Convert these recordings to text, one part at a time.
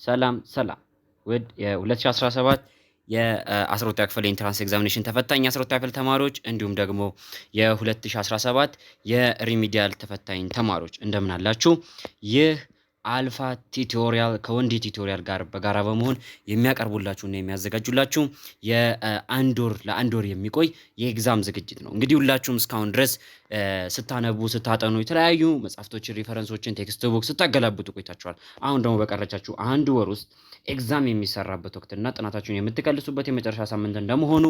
ሰላም ሰላም ውድ የ2017 የ12ኛ ክፍል ኢንትራንስ ኤግዛሚኔሽን ተፈታኝ የ12ኛ ክፍል ተማሪዎች እንዲሁም ደግሞ የ2017 የሪሚዲያል ተፈታኝ ተማሪዎች እንደምን አላችሁ? ይህ አልፋ ቲዩቶሪያል ከወንዲ ቲዩቶሪያል ጋር በጋራ በመሆን የሚያቀርቡላችሁና የሚያዘጋጁላችሁ ለአንድ ወር የሚቆይ የኤግዛም ዝግጅት ነው። እንግዲህ ሁላችሁም እስካሁን ድረስ ስታነቡ ስታጠኑ የተለያዩ መጽሐፍቶችን፣ ሪፈረንሶችን፣ ቴክስት ቡክ ስታገላብጡ ቆይታችኋል። አሁን ደግሞ በቀረቻችሁ አንድ ወር ውስጥ ኤግዛም የሚሰራበት ወቅትና ጥናታችሁን የምትከልሱበት የመጨረሻ ሳምንት እንደመሆኑ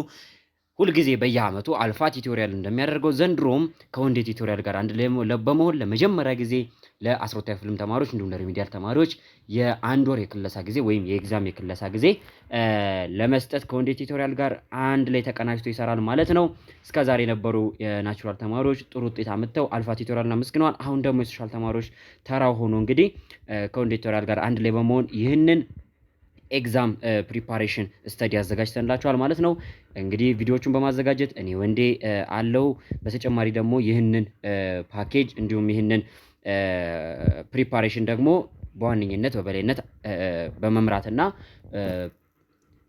ሁልጊዜ በየአመቱ አልፋ ቲዩቶሪያል እንደሚያደርገው ዘንድሮም ከወንዴ ቲዩቶሪያል ጋር አንድ ላይ በመሆን ለመጀመሪያ ጊዜ ለ12ኛ ክፍልም ተማሪዎች እንዲሁም ለሪሚዲያል ተማሪዎች የአንድ ወር የክለሳ ጊዜ ወይም የኤግዛም የክለሳ ጊዜ ለመስጠት ከወንዴ ቲዩቶሪያል ጋር አንድ ላይ ተቀናጅቶ ይሰራል ማለት ነው። እስከዛሬ የነበሩ የናቹራል ተማሪዎች ጥሩ ውጤት አምጥተው አልፋ ቲዩቶሪያልን አመስግነዋል። አሁን ደግሞ የሶሻል ተማሪዎች ተራው ሆኖ እንግዲህ ከወንዴ ቲዩቶሪያል ጋር አንድ ላይ በመሆን ይህንን ኤግዛም ፕሪፓሬሽን ስተዲ አዘጋጅተንላችኋል ማለት ነው። እንግዲህ ቪዲዮዎቹን በማዘጋጀት እኔ ወንዴ አለው። በተጨማሪ ደግሞ ይህንን ፓኬጅ እንዲሁም ይህንን ፕሪፓሬሽን ደግሞ በዋነኝነት በበላይነት በመምራትና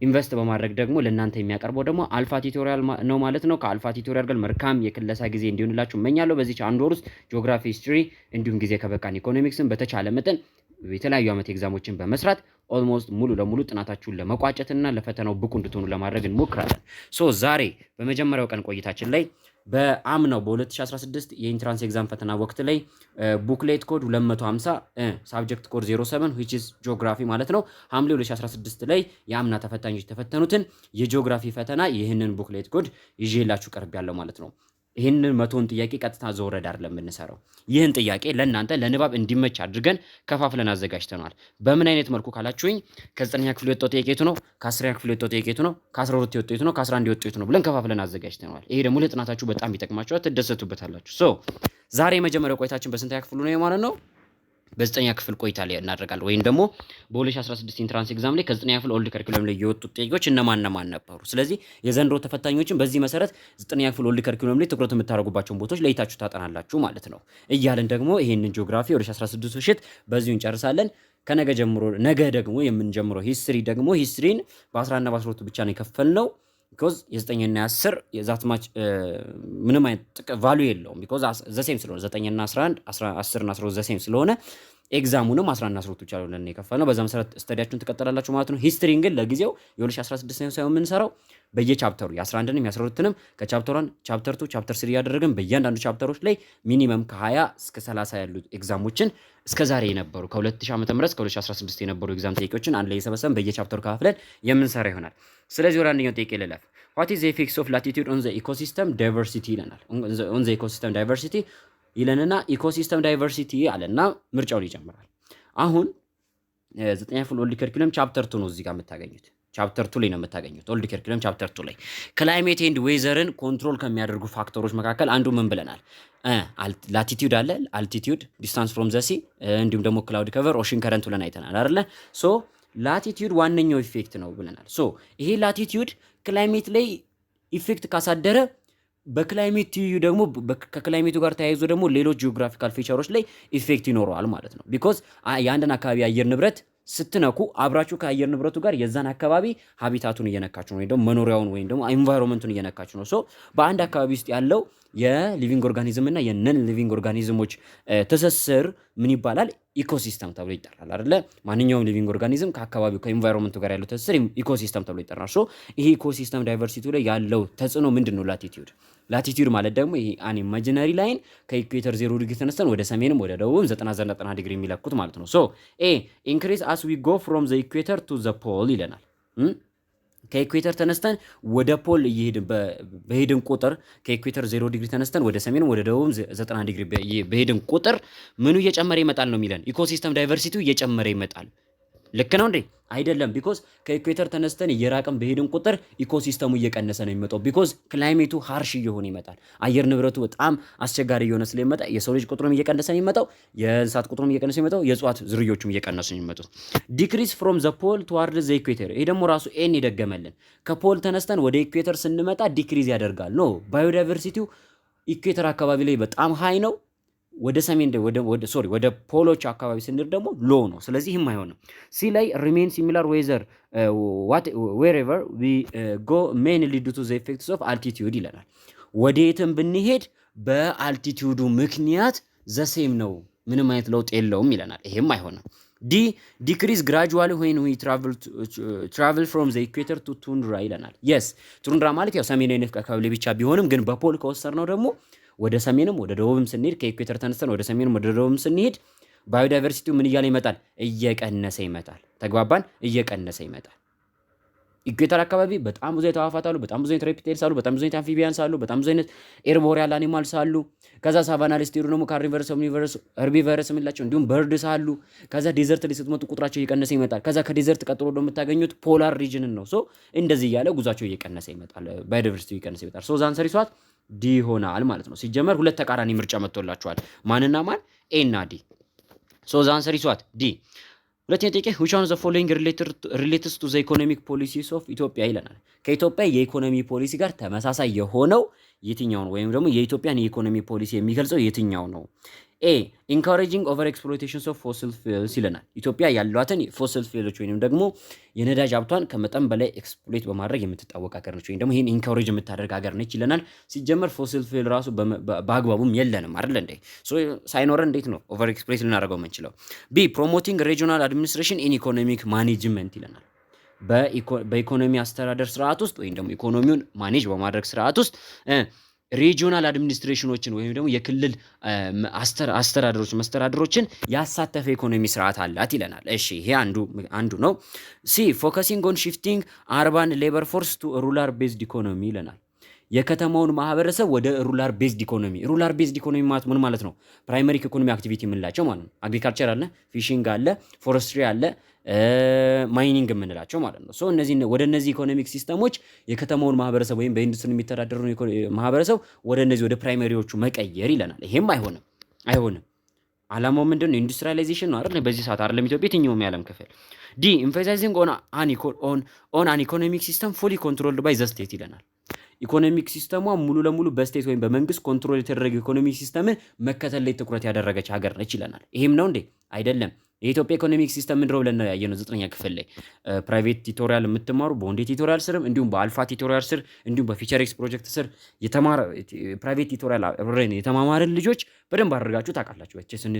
ኢንቨስት በማድረግ ደግሞ ለእናንተ የሚያቀርበው ደግሞ አልፋ ቲዩቶሪያል ነው ማለት ነው። ከአልፋ ቲዩቶሪያል ጋር መልካም የክለሳ ጊዜ እንዲሆንላችሁ እመኛለሁ። በዚህ አንድ ወር ውስጥ ጂኦግራፊ፣ ሂስትሪ እንዲሁም ጊዜ ከበቃን ኢኮኖሚክስን በተቻለ መጠን የተለያዩ ዓመት ኤግዛሞችን በመስራት ኦልሞስት ሙሉ ለሙሉ ጥናታችሁን ለመቋጨትና ለፈተናው ብቁ እንድትሆኑ ለማድረግ እንሞክራለን። ዛሬ በመጀመሪያው ቀን ቆይታችን ላይ በአምናው በ2016 የኢንትራንስ ኤግዛም ፈተና ወቅት ላይ ቡክሌት ኮድ 250 ሳብጀክት ኮድ 07 which is ጂኦግራፊ ማለት ነው ሐምሌ 2016 ላይ የአምና ተፈታኞች የተፈተኑትን የጂኦግራፊ ፈተና ይህንን ቡክሌት ኮድ ይዤላችሁ ቀርቤያለሁ ማለት ነው። ይህንን መቶን ጥያቄ ቀጥታ ዘወረድ አይደለም የምንሰራው። ይህን ጥያቄ ለእናንተ ለንባብ እንዲመች አድርገን ከፋፍለን አዘጋጅተናል። በምን አይነት መልኩ ካላችሁኝ ከ9ኛ ክፍል የወጣው ጥያቄ የቱ ነው፣ ከ10ኛ ክፍል የወጣው ጥያቄ የቱ ነው፣ ከ12 የወጣው የቱ ነው፣ ከ11 የወጣው የቱ ነው ብለን ከፋፍለን አዘጋጅተናል። ይሄ ደግሞ ለጥናታችሁ በጣም ይጠቅማችኋል፣ ትደሰቱበታላችሁ። ዛሬ የመጀመሪያው ቆይታችን በስንተኛ ክፍሉ ነው ማለት ነው? በ9ኛ ክፍል ቆይታ ላይ እናደርጋለን። ወይም ደግሞ በ2016 ኢንትራንስ ኤግዛም ላይ ከ9ኛ ክፍል ኦልድ ከሪኩለም ላይ የወጡት ጥያቄዎች እነማን ነበሩ። ስለዚህ የዘንድሮ ተፈታኞችን በዚህ መሰረት 9ኛ ክፍል ኦልድ ከሪኩለም ላይ ትኩረት የምታደርጉባቸውን ቦታዎች ለይታችሁ ታጠናላችሁ ማለት ነው። እያልን ደግሞ ይሄንን ጂኦግራፊ 2016 ውሽት በዚሁ እንጨርሳለን። ከነገ ጀምሮ ነገ ደግሞ የምንጀምረው ሂስትሪን በ11 እና በ12 ብቻ ነው የከፈልነው። ቢኮዝ የ9 እና 10 የዛት ማች ምንም አይነት ቫልዩ የለውም። ቢኮዝ ዘሴም ስለሆነ 9 እና 11 10 እና 12 ዘሴም ስለሆነ ኤግዛሙንም 11 እና 12 ብቻ ነው ለኔ የከፈልነው። በዛ መሰረት ስተዲያችሁን ትቀጥላላችሁ ማለት ነው። ሂስትሪን ግን ለጊዜው የ2016 ነው ሳይሆን የምንሰራው በየቻፕተሩ የ11ንም የ12ንም ከቻፕተር 1 ቻፕተር 2 ቻፕተር 3 ያደረግን በእያንዳንዱ ቻፕተሮች ላይ ሚኒመም ከ20 እስከ 30 ያሉ ኤግዛሞችን እስከዛሬ የነበሩ ከ2000 ዓ.ም እስከ 2016 የነበሩ ኤግዛም ጥያቄዎችን አንድ ላይ የሰበሰብን በየቻፕተሩ ከፋፍለን የምንሰራ ይሆናል። ስለዚህ ወደ አንደኛው ጥያቄ ልለፍ። what is the effects of latitude on the ecosystem diversity ይለናል። on the ecosystem diversity ይለንና ኢኮሲስተም ዳይቨርሲቲ አለና ምርጫውን ይጀምራል። አሁን 9ኛ ክፍል ኦልድ ከሪኩለም ቻፕተር 2 ነው እዚህ ጋር የምታገኙት። ቻፕተር 2 ላይ ነው የምታገኙት። ኦልድ ከሪኩለም ቻፕተር 2 ላይ ክላይሜት ኤንድ ዌዘርን ኮንትሮል ከሚያደርጉ ፋክተሮች መካከል አንዱ ምን ብለናል? ላቲቲዩድ አለ፣ አልቲቲዩድ፣ ዲስታንስ ፍሮም ዘ ሲ እንዲሁም ደግሞ ክላውድ ከቨር፣ ኦሽን ከረንት ብለን አይተናል አይደለ? ላቲቲዩድ ዋነኛው ኢፌክት ነው ብለናል። ይሄ ላቲቲዩድ ክላይሜት ላይ ኢፌክት ካሳደረ በክላይሜት ትይዩ ደግሞ ከክላይሜቱ ጋር ተያይዞ ደግሞ ሌሎች ጂኦግራፊካል ፊቸሮች ላይ ኢፌክት ይኖረዋል ማለት ነው። ቢኮዝ የአንድን አካባቢ አየር ንብረት ስትነኩ አብራችሁ ከአየር ንብረቱ ጋር የዛን አካባቢ ሀቢታቱን እየነካችሁ ነው፣ ወይ ደግሞ መኖሪያውን ወይም ደግሞ ኤንቫይሮንመንቱን እየነካችሁ ነው። በአንድ አካባቢ ውስጥ ያለው የሊቪንግ ኦርጋኒዝም እና የነን ሊቪንግ ኦርጋኒዝሞች ትስስር ምን ይባላል? ኢኮሲስተም ተብሎ ይጠራል አይደለ? ማንኛውም ሊቪንግ ኦርጋኒዝም ከአካባቢው ከኤንቫይሮንመንቱ ጋር ያለው ትስስር ኢኮሲስተም ተብሎ ይጠራል። ይሄ ኢኮሲስተም ዳይቨርሲቲ ላይ ያለው ተጽዕኖ ምንድነው? ላቲቲዩድ ማለት ደግሞ ይሄ አን ኢማጂነሪ ላይን ከኢኩዌተር 0 ዲግሪ ተነስተን ወደ ሰሜንም ወደ ደቡብም 90 ዲግሪ የሚለኩት ማለት ነው። ኢንክሪዝ አስ ዊ ጎ ፍሮም ዘ ኢኩዌተር ቱ ዘ ፖል ይለናል። ከኢኩዌተር ተነስተን ወደ ፖል በሄድን ቁጥር ከኢኩዌተር 0 ዲግሪ ተነስተን ወደ ሰሜንም ወደ ደቡብም 90 ዲግሪ በሄድን ቁጥር ምኑ እየጨመረ ይመጣል ነው የሚለን? ኢኮሲስተም ዳይቨርሲቲው እየጨመረ ይመጣል። ልክ ነው እንዴ? አይደለም። ቢኮዝ ከኢኩዌተር ተነስተን እየራቅን በሄድን ቁጥር ኢኮሲስተሙ እየቀነሰ ነው የሚመጣው። ቢኮዝ ክላይሜቱ ሃርሽ እየሆነ ይመጣል። አየር ንብረቱ በጣም አስቸጋሪ እየሆነ ስለሚመጣ የሰው ልጅ ቁጥሩም እየቀነሰ ነው የሚመጣው፣ የእንስሳት ቁጥሩም እየቀነሰ ነው የሚመጣው፣ የእጽዋት ዝርዮቹም እየቀነሱ ነው የሚመጡት። ዲክሪዝ ፍሮም ዘ ፖል ቱዋርድ ዘ ኢኩዌተር። ይሄ ደግሞ ራሱ ኤን ይደገመልን። ከፖል ተነስተን ወደ ኢኩዌተር ስንመጣ ዲክሪዝ ያደርጋል። ኖ ባዮዳይቨርሲቲው ኢኩዌተር አካባቢ ላይ በጣም ሃይ ነው። ወደ ሰሜን ወደ ፖሎች አካባቢ ስንሄድ ደግሞ ሎ ነው። ስለዚህ ይህም አይሆንም። ሲ ላይ ሪሜን ሲሚላር ዌዘር ዌሬቨር ዊ ጎ ሜንሊ ዱ ቱ ዘ ኢፌክትስ ኦፍ አልቲቲዩድ ይለናል። ወዴትም ብንሄድ በአልቲቲዩዱ ምክንያት ዘሴም ነው፣ ምንም አይነት ለውጥ የለውም ይለናል። ይሄም አይሆንም። ዲ ዲክሪዝ ግራጁዋሊ ዌን ዊ ትራቨል ፍሮም ዘ ኢኩዌተር ቱ ቱንድራ ይለናል። የስ ቱንድራ ማለት ያው ሰሜናዊ ንፍቀ ክበብ ብቻ ቢሆንም ግን በፖል ከወሰድነው ደግሞ ወደ ሰሜንም ወደ ደቡብም ስንሄድ ከኢኩዌተር ተነስተን ወደ ሰሜንም ወደ ደቡብም ስንሄድ ባዮዳይቨርሲቲው ምን እያለ ይመጣል? እየቀነሰ ይመጣል። ተግባባን? እየቀነሰ ይመጣል። ኢኩዌተር አካባቢ በጣም ብዙ አይነት አዕዋፋት አሉ፣ በጣም ብዙ አይነት ሬፕታይልስ አሉ፣ በጣም ብዙ አይነት አምፊቢያንስ አሉ፣ በጣም ብዙ አይነት ኤርቦሪያል አኒማልስ አሉ። ከዛ ሳቫና ላይ ስትሄዱ ደግሞ ካርኒቨረስ፣ ኦምኒቨረስ፣ ሄርቢቨረስ የምንላቸው እንዲሁም በርድስ አሉ። ከዛ ዴዘርት ላይ ስትመጡ ቁጥራቸው እየቀነሰ ይመጣል። ከዛ ከዴዘርት ቀጥሎ ደግሞ የምታገኙት ፖላር ሪጅንን ነው። ሶ እንደዚህ እያለ ጉዟቸው እየቀነሰ ይመጣል፣ ባዮዳይቨርሲቲው እየቀነሰ ይመጣል። ሶ ዛን ሰሪሷት ዲ ይሆናል ማለት ነው። ሲጀመር ሁለት ተቃራኒ ምርጫ መጥቶላችኋል። ማንና ማን? ኤ እና ዲ። ሶ ዛን ሰሪሷት ዲ። ሁለተኛ ጥያቄ which one of the following relates to the economic policies of ኢትዮጵያ ይለናል። ከኢትዮጵያ የኢኮኖሚ ፖሊሲ ጋር ተመሳሳይ የሆነው የትኛው ነው? ወይም ደግሞ የኢትዮጵያን የኢኮኖሚ ፖሊሲ የሚገልጸው የትኛው ነው? ኤ ኢንካሬጂንግ ኦቨር ኤክስፕሎይቴሽን ኦፍ ፎሲል ፊውልስ ይለናል። ኢትዮጵያ ያሏትን ፎሲል ፊውሎች ወይንም ደግሞ የነዳጅ ሀብቷን ከመጠን በላይ ኤክስፕሎይት በማድረግ የምትታወቅ ሀገር ነች፣ ወይም ደግሞ ይህን ኢንካሬጅ የምታደርግ ሀገር ነች ይለናል። ሲጀመር ፎሲል ፊውል ራሱ በአግባቡም የለንም አይደል እንዴ? ሳይኖረን እንዴት ነው ኦቨር ኤክስፕሎይት ልናደርገው የምንችለው? ቢ ፕሮሞቲንግ ሬጂናል አድሚኒስትሬሽን ኢን ኢኮኖሚክ ማኔጅመንት ይለናል። በኢኮኖሚ አስተዳደር ስርዓት ውስጥ ወይም ደግሞ ኢኮኖሚውን ማኔጅ በማድረግ ስርዓት ውስጥ ሪጂዮናል አድሚኒስትሬሽኖችን ወይም ደግሞ የክልል መስተዳድሮችን ያሳተፈ ኢኮኖሚ ስርዓት አላት ይለናል። እሺ ይሄ አንዱ ነው። ሲ ፎከሲንግ ኦን ሺፍቲንግ አርባን ሌበር ፎርስ ቱ ሩራል ቤዝድ ኢኮኖሚ ይለናል። የከተማውን ማህበረሰብ ወደ ሩራል ቤዝድ ኢኮኖሚ። ሩራል ቤዝድ ኢኮኖሚ ማለት ምን ማለት ነው? ፕራይመሪ ኢኮኖሚ አክቲቪቲ የምንላቸው ማለት ነው። አግሪካልቸር አለ፣ ፊሽንግ አለ፣ ፎረስትሪ አለ፣ ማይኒንግ የምንላቸው ማለት ነው። ወደ እነዚህ ኢኮኖሚክ ሲስተሞች የከተማውን ማህበረሰብ ወይም በኢንዱስትሪ የሚተዳደሩ ማህበረሰብ ወደ እነዚህ ወደ ፕራይመሪዎቹ መቀየር ይለናል። ይሄም አይሆንም። አላማው ምንድን ነው? ኢንዱስትሪያላይዜሽን ነው አይደል? በዚህ ሰዓት አይደለም ኢትዮጵያ የትኛውም የዓለም ክፍል። ዲ ኤምፋሳይዚንግ ኦን አን ኢኮኖሚክ ሲስተም ፉሊ ኮንትሮልድ ባይ ዘ ስቴት ይለናል። ኢኮኖሚክ ሲስተሟ ሙሉ ለሙሉ በስቴት ወይም በመንግስት ኮንትሮል የተደረገ ኢኮኖሚክ ሲስተምን መከተል ላይ ትኩረት ያደረገች ሀገር ነች ይለናል። ይሄም ነው እንዴ? አይደለም። የኢትዮጵያ ኢኮኖሚክ ሲስተም ምንድነው ብለን ነው ያየነው 9ኛ ክፍል ላይ ፕራይቬት ቲቶሪያል የምትማሩ በወንዴ ቲቶሪያል ስርም እንዲሁም በአልፋ ቲቶሪያል ስር እንዲሁም በፊቸር ፕሮጀክት ስር ፕራይቬት ቲቶሪያል አብረን የተማማርን ልጆች በደንብ አድርጋችሁ ታውቃላችሁ።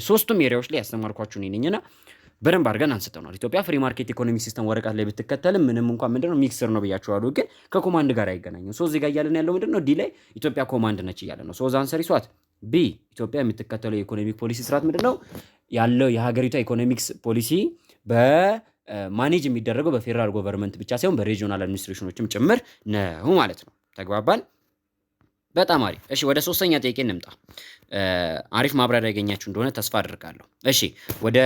ሶስቱም ኤሪያዎች ላይ ያስተማርኳችሁ ነኝና በደንብ አድርገን አንስተውናል። ኢትዮጵያ ፍሪ ማርኬት ኢኮኖሚ ሲስተም ወረቀት ላይ ብትከተልም ምንም እንኳን ምንድነው ሚክስር ነው ብያችኋለሁ፣ ግን ከኮማንድ ጋር አይገናኝም። እዚህ ጋር እያለን ያለው ምንድነው ዲ ላይ ኢትዮጵያ ኮማንድ ነች እያለ ነው። ዛን ሰሪሷት ቢ ኢትዮጵያ የምትከተለው የኢኮኖሚክ ፖሊሲ ስርዓት ምንድነው ያለው? የሀገሪቷ ኢኮኖሚክስ ፖሊሲ በማኔጅ የሚደረገው በፌደራል ጎቨርንመንት ብቻ ሳይሆን በሪጂዮናል አድሚኒስትሬሽኖችም ጭምር ነው ማለት ነው። ተግባባን? በጣም አሪፍ። እሺ ወደ ሶስተኛ ጥያቄ እንምጣ። አሪፍ ማብራሪያ ያገኛችሁ እንደሆነ ተስፋ አድርጋለሁ። እሺ ወደ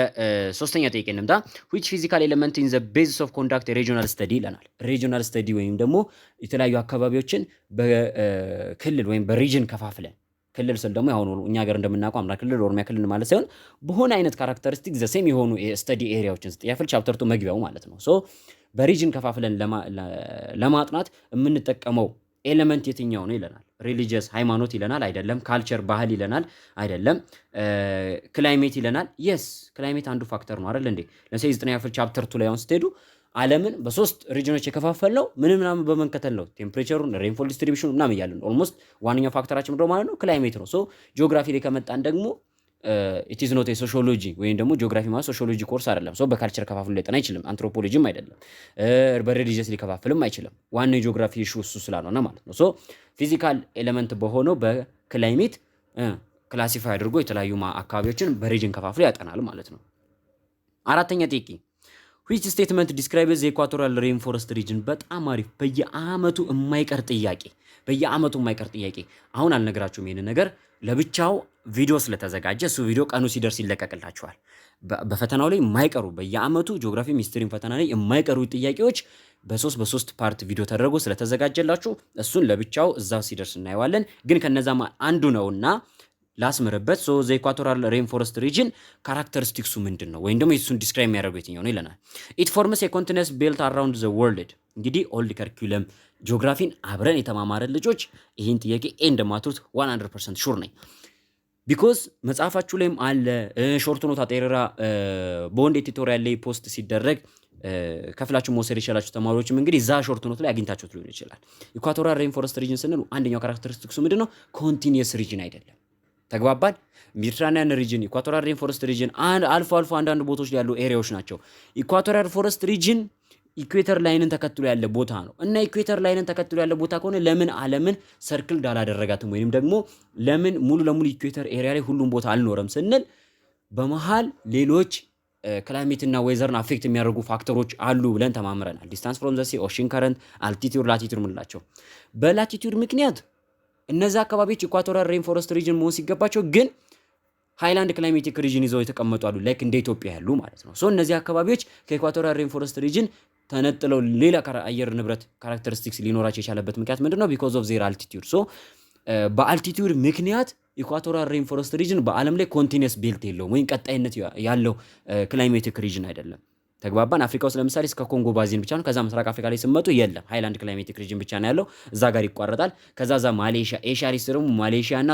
ሶስተኛ ጥያቄ እንምጣ። which physical element in the basis of conduct a regional study ይለናል። ሪጂዮናል ስተዲ ወይም ደግሞ የተለያዩ አካባቢዎችን በክልል ወይም በሪጅን ከፋፍለን፣ ክልል ስል ደግሞ ያሁኑ እኛ ሀገር እንደምናውቀው አማራ ክልል፣ ኦሮሚያ ክልል ማለት ሳይሆን በሆነ አይነት ካራክተሪስቲክ ዘ ሴም የሆኑ ስተዲ ኤሪያዎችን ስጥያፍል ቻፕተር 2 መግቢያው ማለት ነው። በሪጅን ከፋፍለን ለማጥናት የምንጠቀመው ኤሌመንት የትኛው ነው ይለናል። ሪሊጂየስ ሃይማኖት ይለናል አይደለም። ካልቸር ባህል ይለናል አይደለም። ክላይሜት ይለናል። የስ ክላይሜት አንዱ ፋክተር ነው አይደል እንዴ? ለምሳሌ 9ኛ ክፍል ቻፕተር 2 ላይ አሁን ስትሄዱ ዓለምን በሶስት ሪጅኖች የከፋፈልነው ምናምን በመንከተል ነው። ቴምፕሬቸሩን፣ ሬንፎል ዲስትሪቢዩሽኑ ምናምን እያልን ኦልሞስት ዋነኛው ፋክተራችን ምንድነው ማለት ነው? ክላይሜት ነው። ጂኦግራፊ ላይ ከመጣን ደግሞ ኢት ኢዝ ኖት ሶሺዮሎጂ ወይም ደግሞ ጂኦግራፊ ማለት ሶሺዮሎጂ ኮርስ አይደለም። በካልቸር ከፋፍሎ ሊጠና አይችልም። አንትሮፖሎጂም አይደለም። በሪሊጂየስ ሊከፋፍልም አይችልም። ዋናው የጂኦግራፊ ኢሹ እሱ ስላልሆነ ማለት ነው። ፊዚካል ኤሌመንት በሆነው በክላይሜት ክላሲፋይ አድርጎ የተለያዩ አካባቢዎችን በሪጅን ከፋፍሎ ያጠናል ማለት ነው። አራተኛ ጥያቄ which statement describes the equatorial rainforest region? በጣም አሪፍ። በየአመቱ የማይቀር ጥያቄ። አሁን አልነግራችሁም ይሄን ነገር ለብቻው ቪዲዮ ስለተዘጋጀ እሱ ቪዲዮ ቀኑ ሲደርስ ይለቀቅላችኋል። በፈተናው ላይ የማይቀሩ በየአመቱ ጂኦግራፊ ሚስትሪም ፈተና ላይ የማይቀሩ ጥያቄዎች በሶስት ፓርት ቪዲዮ ተደርጎ ስለተዘጋጀላችሁ እሱን ለብቻው እዛው ሲደርስ እናየዋለን። ግን ከነዛማ አንዱ ነውና ላስምርበት። ዘ ኢኳቶራል ሬንፎረስት ሪጅን ካራክተሪስቲክሱ ምንድን ነው ወይም ደግሞ እሱን ዲስክራይብ የሚያደርገው የትኛው ነው ይለናል። ኢት ፎርምስ ኤ ኮንቲነስ ቤልት አራውንድ ዘ ወርልድ። እንግዲህ ኦልድ ከርኩለም ጂኦግራፊን አብረን የተማማረን ልጆች ይህን ጥያቄ እንደማትሩት 100% ሹር ነኝ። ቢኮዝ መጽሐፋችሁ ላይም አለ ሾርት ኖት አጤረራ በወንድ ኤዲቶሪያል ላይ ፖስት ሲደረግ ከፍላችሁ መውሰድ የቻላችሁ ተማሪዎችም እንግዲህ እዛ ሾርት ኖት ላይ አግኝታችሁት ሊሆን ይችላል። ኢኳቶሪያል ሬንፎረስት ሪጅን ስንል አንደኛው ካራክተሪስቲክሱ ምንድነው? ኮንቲኒየስ ሪጅን አይደለም። ተግባባን። ሜዲትራኒያን ሪጅን፣ ኢኳቶሪያል ሬንፎረስት ሪጅን አልፎ አልፎ አንዳንድ ቦታዎች ላይ ያሉ ኤሪያዎች ናቸው። ኢኳቶሪያል ፎረስት ሪጅን ኢኩዌተር ላይንን ተከትሎ ያለ ቦታ ነው እና ኢኩዌተር ላይንን ተከትሎ ያለ ቦታ ከሆነ ለምን ዓለምን ሰርክል አላደረጋትም ወይንም ደግሞ ለምን ሙሉ ለሙሉ ኢኩዌተር ኤሪያ ላይ ሁሉም ቦታ አልኖረም ስንል በመሃል ሌሎች ክላይሜት እና ዌዘርን አፌክት የሚያደርጉ ፋክተሮች አሉ ብለን ተማምረናል። ዲስታንስ ፍሮም ዘ ሲ፣ ኦሽን ከረንት፣ አልቲቲዩድ፣ ላቲቲዩድ ምንላቸው። በላቲቲዩድ ምክንያት እነዚህ አካባቢዎች ኢኳቶሪያል ሬንፎረስት ሪጅን መሆን ሲገባቸው ግን ሃይላንድ ክላይሜቲክ ሪጅን ይዘው የተቀመጡ አሉ፣ ላይክ እንደ ኢትዮጵያ ያሉ ማለት ነው። ሶ እነዚህ አካባቢዎች ከኢኳቶሪያል ሬንፎረስት ሪጅን ተነጥለው ሌላ አየር ንብረት ካራክተሪስቲክስ ሊኖራቸው የቻለበት ምክንያት ምንድነው? ቢኮዝ ኦፍ ዜር አልቲቲዩድ። ሶ በአልቲቲዩድ ምክንያት ኢኳቶሪያል ሬንፎረስት ሪጅን በዓለም ላይ ኮንቲኒየስ ቤልት የለውም ወይም ቀጣይነት ያለው ክላይሜቲክ ሪጅን አይደለም። ተግባባን። አፍሪካ ውስጥ ለምሳሌ እስከ ኮንጎ ባዚን ብቻ ነው። ከዛ ምስራቅ አፍሪካ ላይ ስመጡ የለም፣ ሃይላንድ ክላይሜቲክ ሪጅን ብቻ ነው ያለው። እዛ ጋር ይቋረጣል። ከዛ ማሌሺያ፣ ኤሽያ ላይ ደግሞ ማሌሺያ እና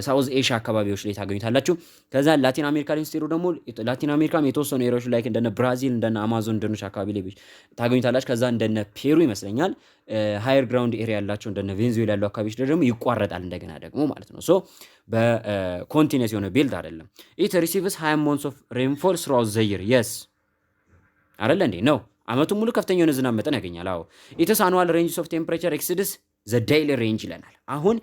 ሳውዝ ኤሽያ አካባቢዎች ላይ ታገኙታላችሁ። ከዛ ላቲን አሜሪካ ላይ ስትሄዱ ደግሞ ላቲን አሜሪካም የተወሰኑ ኤሪያዎች ላይ እንደነ ብራዚል እንደነ አማዞን ደኖች አካባቢ ላይ ታገኙታላችሁ። ከዛ እንደነ ፔሩ ይመስለኛል ሃየር ግራውንድ ኤሪያ ያላቸው እንደነ ቬንዙዌላ ያለው አካባቢዎች ደግሞ ይቋረጣል እንደገና ደግሞ ማለት ነው። ሶ በኮንቲኒየስ የሆነ ቤልት አይደለም። ኢት ሪሲቭስ 20 months of rainfall throughout the year yes አይደለ እንዴ? ነው አመቱን ሙሉ ከፍተኛ የሆነ ዝናብ መጠን ያገኛል። አዎ ኢትስ annual ranges of temperature exceeds the daily range ይለናል። አሁን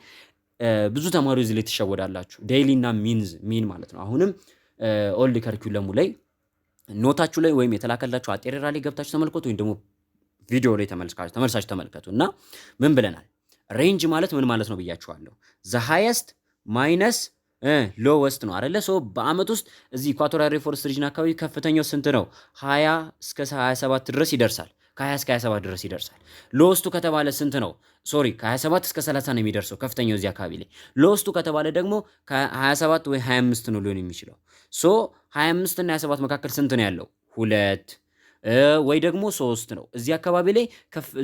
ብዙ ተማሪዎች እዚህ ላይ ትሸወዳላችሁ። ዴይሊ እና ሚን ማለት ነው። አሁንም ኦልድ ከሪኩለሙ ላይ ኖታችሁ ላይ ወይም የተላከላችሁ አጤሬራ ላይ ገብታችሁ ተመልከቱ፣ ወይም ደግሞ ቪዲዮ ላይ ተመልሳችሁ ተመልከቱ እና ምን ብለናል? ሬንጅ ማለት ምን ማለት ነው ብያችኋለሁ። ዘ ሃይስት ማይነስ ሎወስት ነው አይደለ? ሶ በአመት ውስጥ እዚህ ኢኳቶሪያል ሬንፎረስት ሪጅን አካባቢ ከፍተኛው ስንት ነው? 20 እስከ 27 ድረስ ይደርሳል። ከ20 እስከ 27 ድረስ ይደርሳል። ሎወስቱ ከተባለ ስንት ነው? ሶሪ ከ27 እስከ 30 ነው የሚደርሰው ከፍተኛው እዚህ አካባቢ ላይ። ሎወስቱ ከተባለ ደግሞ ከ27 ወይ 25 ነው ሊሆን የሚችለው። ሶ 25 እና 27 መካከል ስንት ነው ያለው? 2 ወይ ደግሞ 3 ነው። እዚህ አካባቢ ላይ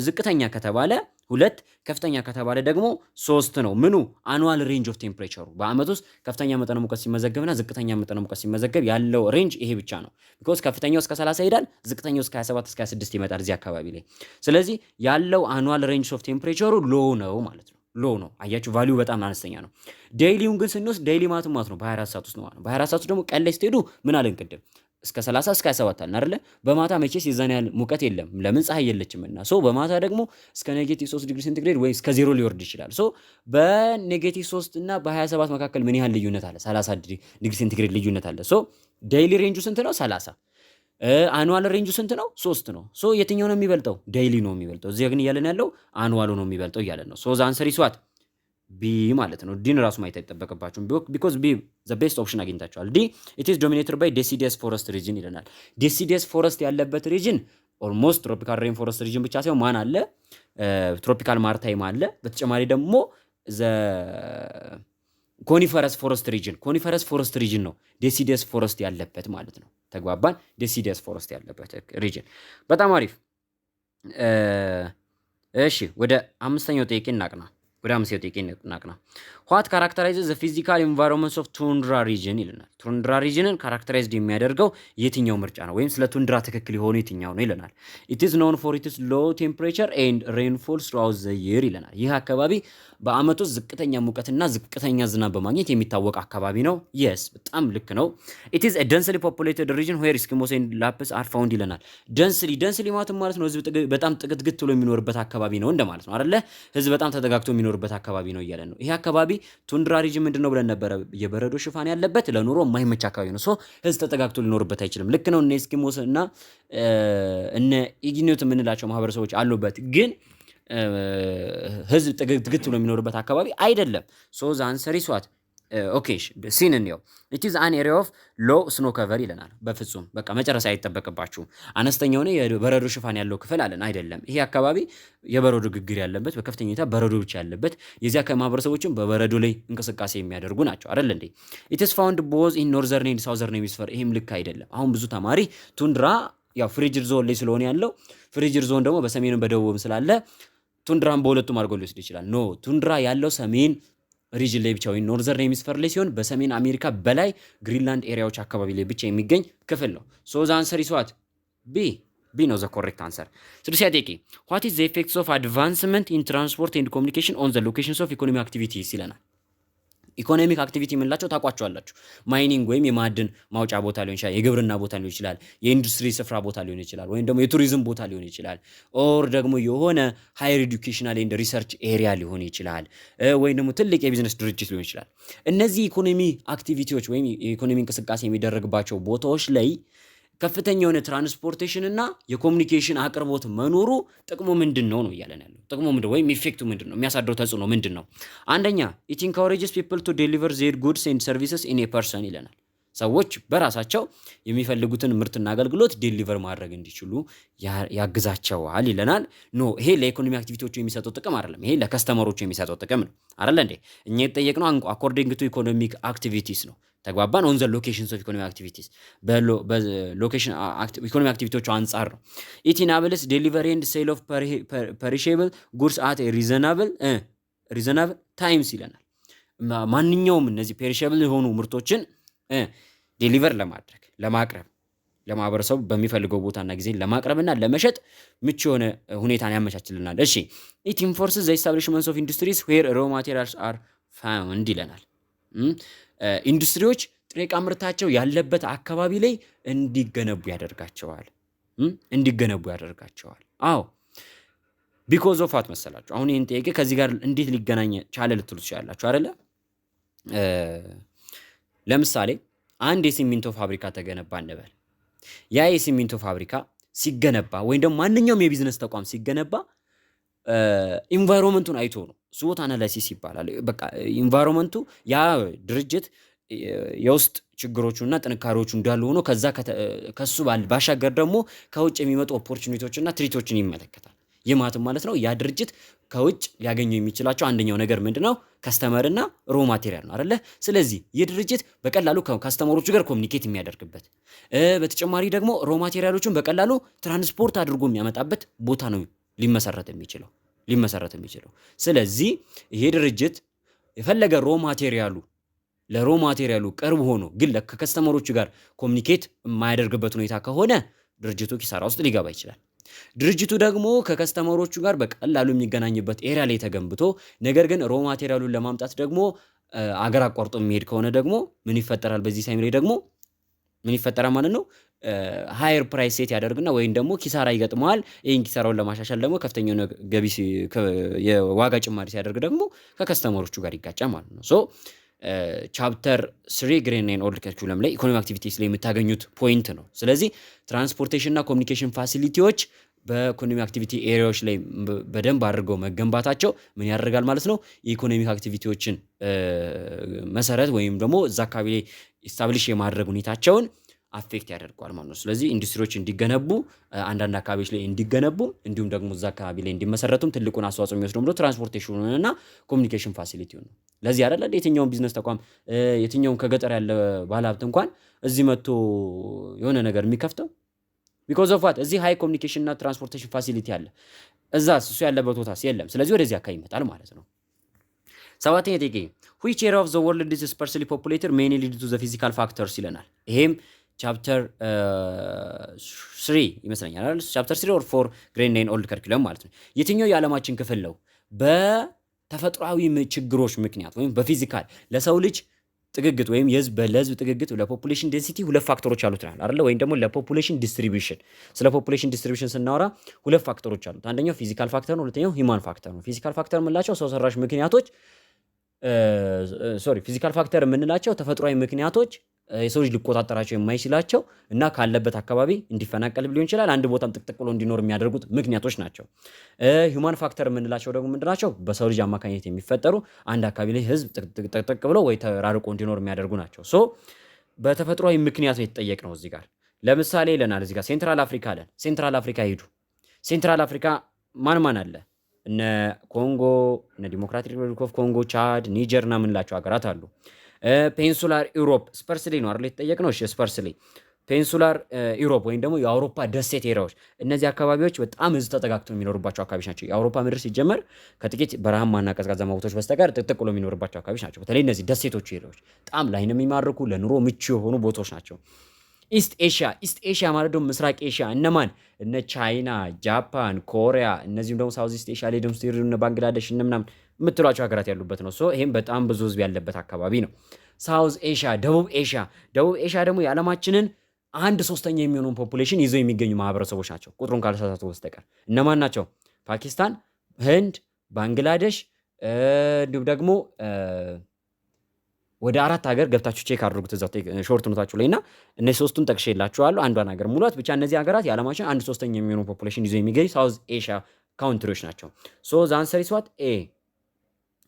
ዝቅተኛ ከተባለ 2 ከፍተኛ ከተባለ ደግሞ 3 ነው። ምኑ አኑዋል ሬንጅ ኦፍ ቴምፕሬቸሩ በአመት ውስጥ ከፍተኛ መጠነ ሙቀት ሲመዘገብና ዝቅተኛ መጠነ ሙቀት ሲመዘገብ ያለው ሬንጅ ይሄ ብቻ ነው። ቢኮዝ ከፍተኛው እስከ 30 ይሄዳል፣ ዝቅተኛው እስከ 27 እስከ 26 ይመጣል እዚህ አካባቢ ላይ። ስለዚህ ያለው አኑዋል ሬንጅ ኦፍ ቴምፕሬቸሩ ሎ ነው ማለት ነው። ሎ ነው። አያችሁ ቫልዩ በጣም አነስተኛ ነው። ዴይሊውን ግን ስንወስድ ዴይሊ ማለት ነው በ24 ሰዓት ውስጥ ነው ማለት ነው። በ24 ሰዓት ውስጥ ደግሞ ቀን ላይ ስትሄዱ ምን አለን ቅድም እስከ 30 እስከ 27 አለ አይደለ? በማታ መቼስ የዛን ያህል ሙቀት የለም፣ ለምን ፀሐይ የለችምና። ሶ በማታ ደግሞ እስከ ኔጌቲቭ 3 ዲግሪ ሴንቲግሬድ ወይ እስከ 0 ሊወርድ ይችላል። ሶ በኔጌቲቭ 3 እና በ27 መካከል ምን ያህል ልዩነት አለ? 30 ዲግሪ ሴንቲግሬድ ልዩነት አለ። ሶ ዴይሊ ሬንጁ ስንት ነው? 30። አኑዋል ሬንጁ ስንት ነው? 3 ነው። ሶ የትኛው ነው የሚበልጠው? ዴይሊ ነው የሚበልጠው። እዚህ ግን እያለን ያለው አኑዋሉ ነው የሚበልጠው እያለን ነው። ሶ ዘ አንሰር ኢዝ ዋት ቢ ማለት ነው። ዲን ራሱ ማየት አይጠበቅባችሁም ቢኮዝ ቢ ዘ ቤስት ኦፕሽን አግኝታችኋል። ዲ ኢት ኢዝ ዶሚኔትድ ባይ ዴሲዲየስ ፎረስት ሪጅን ይለናል። ዴሲዲየስ ፎረስት ያለበት ሪጅን ኦልሞስት ትሮፒካል ሬን ፎረስት ሪጅን ብቻ ሳይሆን ማን አለ? ትሮፒካል ማርታይም አለ። በተጨማሪ ደግሞ ዘ ኮኒፈረስ ፎረስት ሪጅን ነው ዴሲዲየስ ፎረስት ያለበት ማለት ነው። ተግባባን? ዴሲዲየስ ፎረስት ያለበት ሪጅን በጣም አሪፍ። እሺ ወደ አምስተኛው ጥያቄ እናቅና። ዋት ካራክተራይዝስ ዘ ፊዚካል ኢንቫይሮንመንትስ ኦፍ ቱንድራ ሪጅን ይለናል። ቱንድራ ሪጅንን ካራክተራይዝድ የሚያደርገው የትኛው ምርጫ ነው? ወይም ስለ ቱንድራ ትክክል የሆነ የትኛው ነው ይለናል። ኢት ኢዝ ኖን ፎር ኢትስ ሎ ቴምፕሬቸር ኤንድ ሬንፎል ስራውት ዘ ይር ይለናል። ይህ አካባቢ በአመቱ ዝቅተኛ ሙቀትና ዝቅተኛ ዝናብ በማግኘት የሚታወቅ አካባቢ ነው። የስ በጣም ልክ ነው። ኢት ኢዝ አ ደንስሊ ፖፑሌትድ ሪጅን ዌር ኤስኪሞስ ኤንድ ላፕስ አር ፋውንድ ይለናል። ደንስሊ ማለት ነው ህዝብ በጣም ጥቅጥቅት ብሎ የሚኖርበት አካባቢ ነው እንደማለት ነው አይደለ? ህዝብ በጣም ተጠጋግቶ የሚኖርበት አካባቢ ነው እያለን ነው። ይሄ አካባቢ ቱንድራ ሪጅን ምንድነው ብለን ነበረ? የበረዶ ሽፋን ያለበት ለኑሮ የማይመች አካባቢ ነው። ሶ ህዝብ ተጠጋግቶ ሊኖርበት አይችልም። ልክ ነው። እነ ኤስኪሞስ እና እነ ኢግኒዮት የምንላቸው ማህበረሰቦች አሉበት፣ ግን ህዝብ ጥግት ብሎ የሚኖርበት አካባቢ አይደለም። ሶ ዘ አንሰር ኢዝ ዋት ኦኬ ሲን እንየው። ኢት ኢዝ አን ኤሪያ ኦፍ ሎ ስኖ ከቨር ይለናል። በፍጹም በቃ መጨረሻ አይጠበቅባችሁም። አነስተኛ የሆነ የበረዶ ሽፋን ያለው ክፍል አለን አይደለም። ይሄ አካባቢ የበረዶ ግግር ያለበት በከፍተኛ ሁኔታ በረዶ ብቻ ያለበት የዚያ ከማህበረሰቦችም በበረዶ ላይ እንቅስቃሴ የሚያደርጉ ናቸው አይደል እንዴ? ኢት ኢዝ ፋውንድ ቦዝ ኢን ኖርዘርን ኤንድ ሳውዘርን ሄሚስፌር። ይሄም ልክ አይደለም። አሁን ብዙ ተማሪ ቱንድራ ያው ፍሪጅር ዞን ላይ ስለሆነ ያለው ፍሪጅር ዞን ደግሞ በሰሜንም በደቡብም ስላለ ቱንድራን በሁለቱም አድርጎ ሊወስድ ይችላል። ኖ ቱንድራ ያለው ሰሜን ሪጅን ላይ ብቻ ወይም ኖርዘርን ሄሚስፌር ላይ ሲሆን በሰሜን አሜሪካ በላይ ግሪንላንድ ኤሪያዎች አካባቢ ላይ ብቻ የሚገኝ ክፍል ነው። ሶ ዘ አንሰር ኢዝ ዋት ቢ ነው ዘ ኮሬክት አንሰር። ስድስተኛ ጥያቄ ዋት ኢዝ ዘ ኢፌክትስ ኦፍ አድቫንስመንት ኢን ትራንስፖርት ኤንድ ኮሚኒኬሽን ኦን ዘ ሎኬሽንስ ኦፍ ኢኮኖሚክ አክቲቪቲስ ይለናል። ኢኮኖሚክ አክቲቪቲ የምንላቸው ታውቋቸዋላችሁ። ማይኒንግ ወይም የማዕድን ማውጫ ቦታ ሊሆን ይችላል፣ የግብርና ቦታ ሊሆን ይችላል፣ የኢንዱስትሪ ስፍራ ቦታ ሊሆን ይችላል፣ ወይም ደግሞ የቱሪዝም ቦታ ሊሆን ይችላል፣ ኦር ደግሞ የሆነ ሃየር ኤዱኬሽናል ኤንድ ሪሰርች ኤሪያ ሊሆን ይችላል፣ ወይም ደግሞ ትልቅ የቢዝነስ ድርጅት ሊሆን ይችላል። እነዚህ ኢኮኖሚ አክቲቪቲዎች ወይም የኢኮኖሚ እንቅስቃሴ የሚደረግባቸው ቦታዎች ላይ ከፍተኛ የሆነ ትራንስፖርቴሽን እና የኮሚኒኬሽን አቅርቦት መኖሩ ጥቅሙ ምንድን ነው እያለን ያለው። ጥቅሙ ምንድን ወይም ኢፌክቱ ምንድን ነው? የሚያሳድረው ተጽዕኖ ምንድን ነው? አንደኛ ኢት ኢንካሬጅስ ፒፕል ቱ ዴሊቨር ዜር ጉድስ ኤንድ ሰርቪስስ ኢን ኤ ፐርሰን ይለናል። ሰዎች በራሳቸው የሚፈልጉትን ምርትና አገልግሎት ዴሊቨር ማድረግ እንዲችሉ ያግዛቸዋል ይለናል። ኖ ይሄ ለኢኮኖሚ አክቲቪቲዎቹ የሚሰጠው ጥቅም አይደለም። ይሄ ለከስተመሮቹ የሚሰጠው ጥቅም ነው አይደል እንዴ? እኛ የተጠየቅነው አኮርዲንግ ቱ ኢኮኖሚክ አክቲቪቲስ ነው። ተግባባን። ኦን ዘ ሎኬሽንስ ኦፍ ኢኮኖሚክ አክቲቪቲስ በሎኬሽን ኢኮኖሚክ አክቲቪቲዎቹ አንጻር ነው። ኢት ኢናብልስ ዴሊቨሪ ኤንድ ሴል ኦፍ ፐሪሼብል ጉድስ አት ሪዘናብል ታይምስ ይለናል። ማንኛውም እነዚህ ፔሪሼብል የሆኑ ምርቶችን ዴሊቨር ለማድረግ ለማቅረብ ለማህበረሰቡ በሚፈልገው ቦታና ጊዜ ለማቅረብና ለመሸጥ ምቹ የሆነ ሁኔታን ያመቻችልናል። እሺ ኢት ኢንፎርስስ ዘ ኢስታብሊሽመንትስ ኦፍ ኢንዱስትሪስ ዌር ሮ ማቴሪያልስ አር ፋውንድ ይለናል። ኢንዱስትሪዎች ጥሬ ዕቃ ምርታቸው ያለበት አካባቢ ላይ እንዲገነቡ ያደርጋቸዋል። አዎ ቢኮዝ ኦፍ ዋት መሰላችሁ? አሁን ይህን ጥያቄ ከዚህ ጋር እንዴት ሊገናኝ ቻለ ልትሉ ትችላላችሁ አይደለ? ለምሳሌ አንድ የሲሚንቶ ፋብሪካ ተገነባ እንበል። ያ የሲሚንቶ ፋብሪካ ሲገነባ ወይም ደግሞ ማንኛውም የቢዝነስ ተቋም ሲገነባ ኢንቫይሮንመንቱን አይቶ ነው። ስዎት አናላይሲስ ይባላል። በቃ ኢንቫይሮንመንቱ ያ ድርጅት የውስጥ ችግሮቹና ጥንካሬዎቹ እንዳሉ ሆኖ ከሱ ባሻገር ደግሞ ከውጭ የሚመጡ ኦፖርቹኒቲዎችና ትሪቶችን ይመለከታል። ይማትም ማለት ነው ያ ድርጅት ከውጭ ሊያገኘው የሚችላቸው አንደኛው ነገር ምንድነው? ከስተመርና ሮ ማቴሪያል ነው አይደለ? ስለዚህ ይህ ድርጅት በቀላሉ ከከስተመሮቹ ጋር ኮሚኒኬት የሚያደርግበት በተጨማሪ ደግሞ ሮ ማቴሪያሎቹን በቀላሉ ትራንስፖርት አድርጎ የሚያመጣበት ቦታ ነው ሊመሰረት የሚችለው። ስለዚህ ይሄ ድርጅት የፈለገ ለሮ ማቴሪያሉ ቅርብ ሆኖ ግን ከከስተመሮቹ ጋር ኮሚኒኬት የማያደርግበት ሁኔታ ከሆነ ድርጅቱ ኪሳራ ውስጥ ሊገባ ይችላል። ድርጅቱ ደግሞ ከከስተመሮቹ ጋር በቀላሉ የሚገናኝበት ኤሪያ ላይ ተገንብቶ ነገር ግን ሮ ማቴሪያሉን ለማምጣት ደግሞ አገር አቋርጦ የሚሄድ ከሆነ ደግሞ ምን ይፈጠራል? በዚህ ታይም ላይ ደግሞ ምን ይፈጠራል ማለት ነው? ሃየር ፕራይስ ሴት ያደርግና ወይም ደግሞ ኪሳራ ይገጥመዋል። ይህን ኪሳራውን ለማሻሻል ደግሞ ከፍተኛ ገቢ የዋጋ ጭማሪ ሲያደርግ ደግሞ ከከስተመሮቹ ጋር ይጋጫል ማለት ነው። ሶ ቻፕተር 3 ግሬን ኤንድ ኦልድ ከሪኩለም ላይ ኢኮኖሚክ አክቲቪቲስ ላይ የምታገኙት ፖይንት ነው። ስለዚህ ትራንስፖርቴሽን እና ኮሚኒኬሽን ፋሲሊቲዎች በኢኮኖሚክ አክቲቪቲ ኤሪያዎች ላይ በደንብ አድርገው መገንባታቸው ምን ያደርጋል ማለት ነው? የኢኮኖሚክ አክቲቪቲዎችን መሰረት ወይም ደግሞ እዛ አካባቢ ላይ ኢስታብሊሽ የማድረግ ሁኔታቸውን አፌክት ያደርገዋል ማለት ነው። ስለዚህ ኢንዱስትሪዎች እንዲገነቡ አንዳንድ አካባቢዎች ላይ እንዲገነቡ እንዲሁም ደግሞ እዛ አካባቢ ላይ እንዲመሰረቱም ትልቁን አስተዋጽኦ የሚወስደው ደግሞ ትራንስፖርቴሽኑንና ኮሚኒኬሽን ፋሲሊቲውን ነው። ለዚህ አይደለ የትኛውም ቢዝነስ ተቋም የትኛውም ከገጠር ያለ ባለሀብት እንኳን እዚህ መጥቶ የሆነ ነገር የሚከፍተው ቢኮዝ ኦፍ ዋት እዚህ ሃይ ኮሚኒኬሽን እና ትራንስፖርቴሽን ፋሲሊቲ አለ። እዛስ እሱ ያለበት ቦታስ የለም። ስለዚህ ወደዚህ አካባቢ ይመጣል ማለት ነው። ሰባተኛ ጥያቄ which area of the world is sparsely populated mainly due to the physical factors ይለናል። ይሄም ቻፕተር 3 ይመስለኛል አይደል? ቻፕተር 3 or 4 ግሬን ኤንድ ኦልድ ከሪኩለም ማለት ነው። የትኛው የዓለማችን ክፍል ነው በተፈጥሯዊ ችግሮች ምክንያት ወይም በፊዚካል ለሰው ልጅ ጥግግት ወይም ለህዝብ ጥግግት ለፖፑሌሽን ዴንሲቲ ሁለት ፋክተሮች አሉት አይደል? ወይም ደግሞ ለፖፑሌሽን ዲስትሪቢዩሽን ስለ ፖፑሌሽን ዲስትሪቢዩሽን ስናወራ ሁለት ፋክተሮች አሉት። አንደኛው ፊዚካል ፋክተር ነው፣ ሁለተኛው ሂውማን ፋክተር ነው። ፊዚካል ፋክተር የምንላቸው ሰው ሰራሽ ምክንያቶች ፊዚካል ፋክተር የምንላቸው ተፈጥሯዊ ምክንያቶች የሰው ልጅ ሊቆጣጠራቸው የማይችላቸው እና ካለበት አካባቢ እንዲፈናቀል ሊሆን ይችላል አንድ ቦታም ጥቅጥቅ ብሎ እንዲኖር የሚያደርጉት ምክንያቶች ናቸው። ሂውማን ፋክተር የምንላቸው ደግሞ ምንድናቸው? በሰው ልጅ አማካኝነት የሚፈጠሩ አንድ አካባቢ ላይ ህዝብ ጥቅጥቅ ብሎ ወይ ተራርቆ እንዲኖር የሚያደርጉ ናቸው። ሶ በተፈጥሯዊ ምክንያት ነው የተጠየቅነው እዚህ ጋር። ለምሳሌ ይለናል እዚህ ጋር ሴንትራል አፍሪካ አለን። ሴንትራል አፍሪካ ሂዱ። ሴንትራል አፍሪካ ማን አለ? እነ ኮንጎ፣ እነ ዲሞክራቲክ ሪፐብሊክ ኦፍ ኮንጎ፣ ቻድ፣ ኒጀር እና ምንላቸው ሀገራት አሉ። ፔንሱላር ዩሮፕ ስፐርስሊ ነው አይደል የተጠየቅነው? እሺ ስፐርስሊ ፔኒንሱላር ዩሮፕ ወይም ደግሞ የአውሮፓ ደሴት ኤሪያዎች እነዚህ አካባቢዎች በጣም ህዝብ ተጠጋግተው የሚኖርባቸው አካባቢዎች ናቸው። የአውሮፓ ምድር ሲጀመር ከጥቂት በረሃማና ቀዝቃዛማ ቦታዎች በስተቀር ጥቅጥቅ ብሎ የሚኖርባቸው አካባቢዎች ናቸው። በተለይ እነዚህ ደሴቶቹ ኤሪያዎች በጣም ለዓይን የሚማርኩ ለኑሮ ምቹ የሆኑ ቦታዎች ናቸው። ኢስት ኤሽያ ማለት ደግሞ ምስራቅ ኤሽያ እነማን? እነ ቻይና፣ ጃፓን፣ ኮሪያ እነዚህም ደግሞ ሳውዝ ኢስት ኤሽያ ላይ ደግሞ ስትሄዱ እነ ባንግላዴሽ እነ ምናምን የምትሏቸው ሀገራት ያሉበት ነው። ይሄም በጣም ብዙ ህዝብ ያለበት አካባቢ ነው። ሳውዝ ኤሽያ፣ ደቡብ ኤሽያ ደግሞ የዓለማችንን 1/3 የሚሆነውን ፖፑሌሽን ይዘው የሚገኙ ማህበረሰቦች ናቸው፣ ቁጥሩን ካልተሳሳቱ በስተቀር። እነማን ናቸው? ፓኪስታን፣ ህንድ፣ ባንግላዴሽ እንዲሁም ደግሞ ወደ 4 ሀገር ገብታችሁ ቼክ አድርጉት እዛው ሾርት ኖታችሁ ላይና እነዚህ ሶስቱን ጠቅሼላችኋለሁ። አንዷን ሀገር ሙሏት። ብቻ እነዚህ ሀገራት የዓለማችን 1/3 የሚሆኑ ፖፑሌሽን ይዘው የሚገኙ ሳውዝ ኤሽያ ካውንትሪዎች ናቸው። ሶ ዘ አንሰር ኢዝ ዋት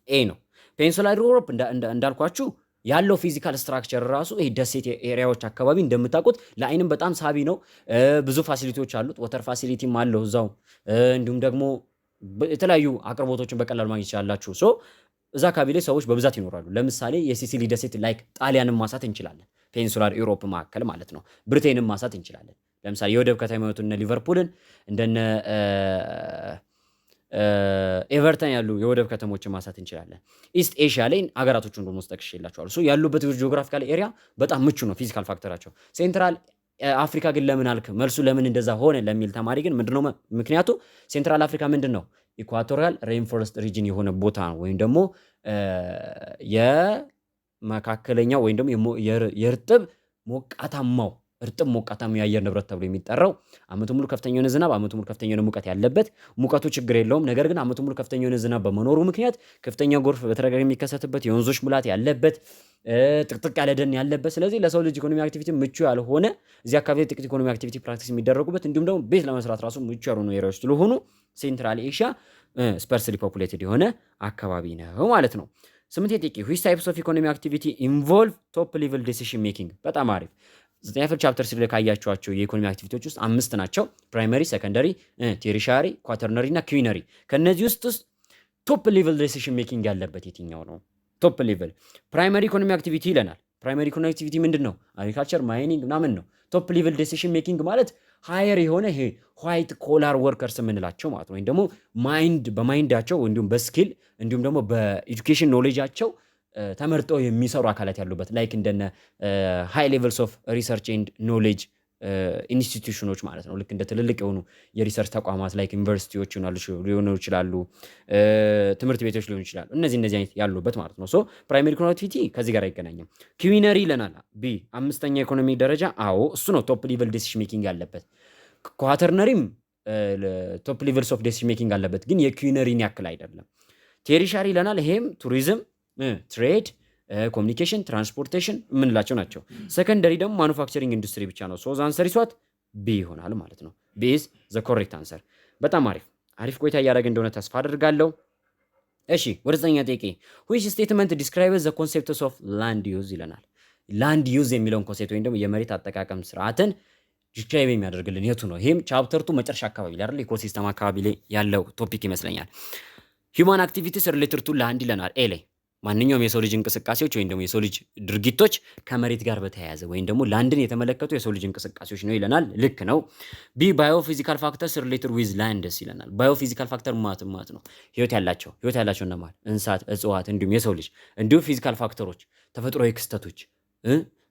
ኤ ነው። ፔኒንሱላር ዩሮፕ እንዳልኳችሁ ያለው ፊዚካል ስትራክቸር ራሱ ይሄ ደሴት ኤሪያዎች አካባቢ እንደምታውቁት ለአይንም በጣም ሳቢ ነው። ብዙ ፋሲሊቲዎች አሉት። ወተር ፋሲሊቲም አለው እዛው። እንዲሁም ደግሞ የተለያዩ አቅርቦቶችን በቀላሉ ማግኘት ይችላላችሁ። ሶ እዛ አካባቢ ላይ ሰዎች በብዛት ይኖራሉ። ለምሳሌ የሲሲሊ ደሴት ላይክ ጣሊያንን ማሳት እንችላለን። ፔኒንሱላር ዩሮፕ መካከል ማለት ነው። ብሪቴንን ማሳት እንችላለን። ለምሳሌ የወደብ ከተማ የሆኑትን እነ ሊቨርፑልን እንደነ ኤቨርተን ያሉ የወደብ ከተሞችን ማሳት እንችላለን። ኢስት ኤሽያ ላይ ሀገራቶቹን ደግሞ ጠቅሼላችኋለሁ። ሶ ያሉበት ጂኦግራፊካል ኤሪያ በጣም ምቹ ነው ፊዚካል ፋክተራቸው። ሴንትራል አፍሪካ ግን ለምን አልክ? መልሱ ለምን እንደዛ ሆነ ለሚል ተማሪ ግን ምንድነው ምክንያቱ? ሴንትራል አፍሪካ ምንድነው? ኢኳቶሪያል ሬንፎረስት ሪጅን የሆነ ቦታ ነው፣ ወይም ደግሞ የመካከለኛው ወይም ደግሞ የእርጥብ ሞቃታማው የአየር ንብረት ተብሎ የሚጠራው አመቱ ሙሉ ከፍተኛ የሆነ ዝናብ፣ አመቱ ሙሉ ከፍተኛ የሆነ ሙቀት ያለበት፣ ሙቀቱ ችግር የለውም። ነገር ግን አመቱ ሙሉ ከፍተኛ የሆነ ዝናብ በመኖሩ ምክንያት ከፍተኛ ጎርፍ በተደጋጋሚ የሚከሰትበት፣ የወንዞች ሙላት ያለበት፣ ጥቅጥቅ ያለ ደን ያለበት፣ ስለዚህ ለሰው ልጅ ኢኮኖሚ አክቲቪቲ ምቹ ያልሆነ እዚህ አካባቢ ጥቂት ኢኮኖሚ አክቲቪቲ ፕራክቲስ የሚደረጉበት እንዲሁም ደግሞ ቤት ለመስራት ራሱ ምቹ ያልሆኑ ኤሪያዎች ስለሆኑ ሴንትራል ኤሽያ ስፐርስሊ ፖፑሌትድ የሆነ አካባቢ ነው ማለት ነው። 8 ጥያቄ which types of economic activity involve top level decision making? በጣም አሪፍ 9ኛ ቻፕተር 3 ላይ ካያችኋቸው የኢኮኖሚ አክቲቪቲዎች ውስጥ 5 ናቸው። ፕራይመሪ፣ ሰከንደሪ፣ ቴሪሻሪ፣ ኳተርነሪ እና ኩዊነሪ። ከነዚህ ውስጥ ቶፕ ሌቭል ዲሲሽን ሜኪንግ ያለበት የትኛው ነው? ቶፕ ሌቭል ፕራይመሪ ኢኮኖሚ አክቲቪቲ ይለናል። ፕራይመሪ ኢኮኖሚ አክቲቪቲ ምንድን ነው? አግሪካልቸር፣ ማይኒንግ ምናምን ነው። ቶፕ ሌቭል ዲሲሽን ሜኪንግ ማለት ሃየር የሆነ ይሄ ዋይት ኮላር ወርከርስ የምንላቸው ማለት ነው። ወይም ደግሞ በማይንዳቸው እንዲሁም በስኪል እንዲሁም ደግሞ በኤጁኬሽን ኖሌጃቸው ተመርጠው የሚሰሩ አካላት ያሉበት ላይክ እንደነ ሃይ ሌቭልስ ኦፍ ሪሰርች ኤንድ ኖሌጅ ኢንስቲትዩሽኖች ማለት ነው። ልክ እንደ ትልልቅ የሆኑ የሪሰርች ተቋማት ላይክ ዩኒቨርሲቲዎች ሊሆኑ ይችላሉ፣ ትምህርት ቤቶች ሊሆኑ ይችላሉ። እነዚህ አይነት ያሉበት ማለት ነው። ሶ ፕራይመሪ ኢኮኖሚ አክቲቪቲ ከዚህ ጋር አይገናኝም። ኩዊነሪ ይለናል። ቢ 5ኛ ኢኮኖሚ ደረጃ። አዎ እሱ ነው ቶፕ ሌቭል ዲሲሽን ሜኪንግ ያለበት። ኳተርነሪም ቶፕ ሌቭልስ ኦፍ ዲሲሽን ሜኪንግ አለበት፣ ግን የኩዊነሪን ያክል አይደለም። ቴሪሻሪ ይለናል። ይሄም ቱሪዝም፣ ትሬድ፣ ኮሚኒኬሽን፣ ትራንስፖርቴሽን የምንላቸው ናቸው። ሰከንደሪ ደግሞ ማኑፋክቸሪንግ ኢንዱስትሪ ብቻ ነው። ሶ ዘ አንሰር ኢዝ ዋት ቢ ይሆናል ማለት ነው። ቢ ኢዝ ዘ ኮሬክት አንሰር። በጣም አሪፍ ቆይታ እያደረገ እንደሆነ ተስፋ አድርጋለሁ። እሺ ወደ 9ኛ ጥያቄ which statement describes the concepts of land use ይለናል። ላንድ ዩዝ የሚለውን ኮንሴፕት ወይም ደግሞ የመሬት አጠቃቀም ስርዓትን ዲስክራይብ የሚያደርግልን የቱ ነው? ይሄም ቻፕተር 2 መጨረሻ አካባቢ ላይ አይደል ኢኮሲስተም አካባቢ ላይ ያለው ቶፒክ ይመስለኛል። ሂውማን አክቲቪቲስ ሪሌትድ ቱ ላንድ ይለናል። ኤ ላይ ማንኛውም የሰው ልጅ እንቅስቃሴዎች ወይም ደግሞ የሰው ልጅ ድርጊቶች ከመሬት ጋር በተያያዘ ወይም ደግሞ ላንድን የተመለከቱ የሰው ልጅ እንቅስቃሴዎች ነው ይለናል። ልክ ነው። ቢ ባዮፊዚካል ፋክተርስ ሪሌትድ ዊዝ ላንድስ ይለናል። ባዮፊዚካል ፋክተር ማለት ነው ህይወት ያላቸው እነማን? እንስሳት፣ እጽዋት እንዲሁም የሰው ልጅ እንዲሁም ፊዚካል ፋክተሮች ተፈጥሯዊ ክስተቶች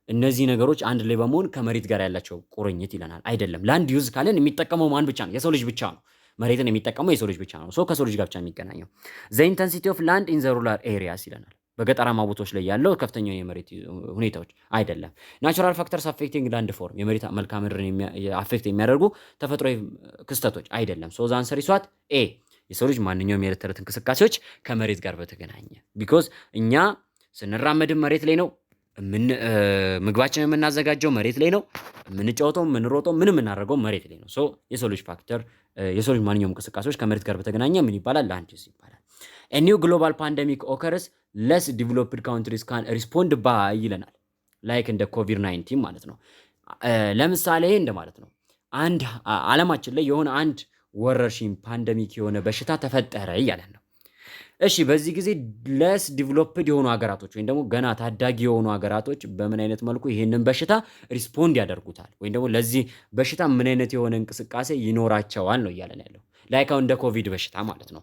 እነዚህ ነገሮች አንድ ላይ በመሆን ከመሬት ጋር ያላቸው ቁርኝት ይለናል። አይደለም ላንድ ዩዝ ካለን የሚጠቀመው ማን ብቻ ነው? የሰው ልጅ ብቻ ነው። መሬትን የሚጠቀመው የሰው ልጅ ብቻ ነው። ሶ ከሰው ልጅ ጋር ብቻ የሚገናኘው ዘ ኢንተንሲቲ ኦፍ ላንድ ኢን ዘ ሩራል ኤሪያስ ይለናል። በገጠራማ ቦታዎች ላይ ያለው ከፍተኛው የመሬት ሁኔታዎች አይደለም። ናቹራል ፋክተርስ አፌክቲንግ ላንድ ፎርም የመሬት መልክዓ ምድርን አፌክት የሚያደርጉ ተፈጥሯዊ ክስተቶች አይደለም። ሶ ዘ አንሰር ኢዝ ዋት ኤ የሰው ልጅ ማንኛውም የዕለት ተዕለት እንቅስቃሴዎች ከመሬት ጋር በተገናኘ ቢኮዝ እኛ ስንራመድም መሬት ላይ ነው፣ ምግባችንን የምናዘጋጀው መሬት ላይ ነው፣ የምንጫወተው የምንሮጠው ምን የምናደርገው መሬት ላይ ነው። ሶ የሰው ልጅ ፋክተር የሰው ልጅ ማንኛውም እንቅስቃሴዎች ከመሬት ጋር በተገናኘ ምን ይባላል? ላንድ ዩዝ ይባላል። a new global pandemic occurs less developed countries can respond by ይለናል። ላይክ እንደ ኮቪድ-19 ማለት ነው። ለምሳሌ እንደማለት ነው። አንድ ዓለማችን ላይ የሆነ አንድ ወረርሽኝ ፓንደሚክ የሆነ በሽታ ተፈጠረ እያለን ነው። እሺ በዚህ ጊዜ ለስ ዲቨሎፕድ የሆኑ ሀገራቶች ወይም ደግሞ ገና ታዳጊ የሆኑ ሀገራቶች በምን አይነት መልኩ ይህንን በሽታ ሪስፖንድ ያደርጉታል ወይም ደግሞ ለዚህ በሽታ ምን አይነት የሆነ እንቅስቃሴ ይኖራቸዋል ነው እያለን ያለው። ላይክ አሁን እንደ ኮቪድ በሽታ ማለት ነው።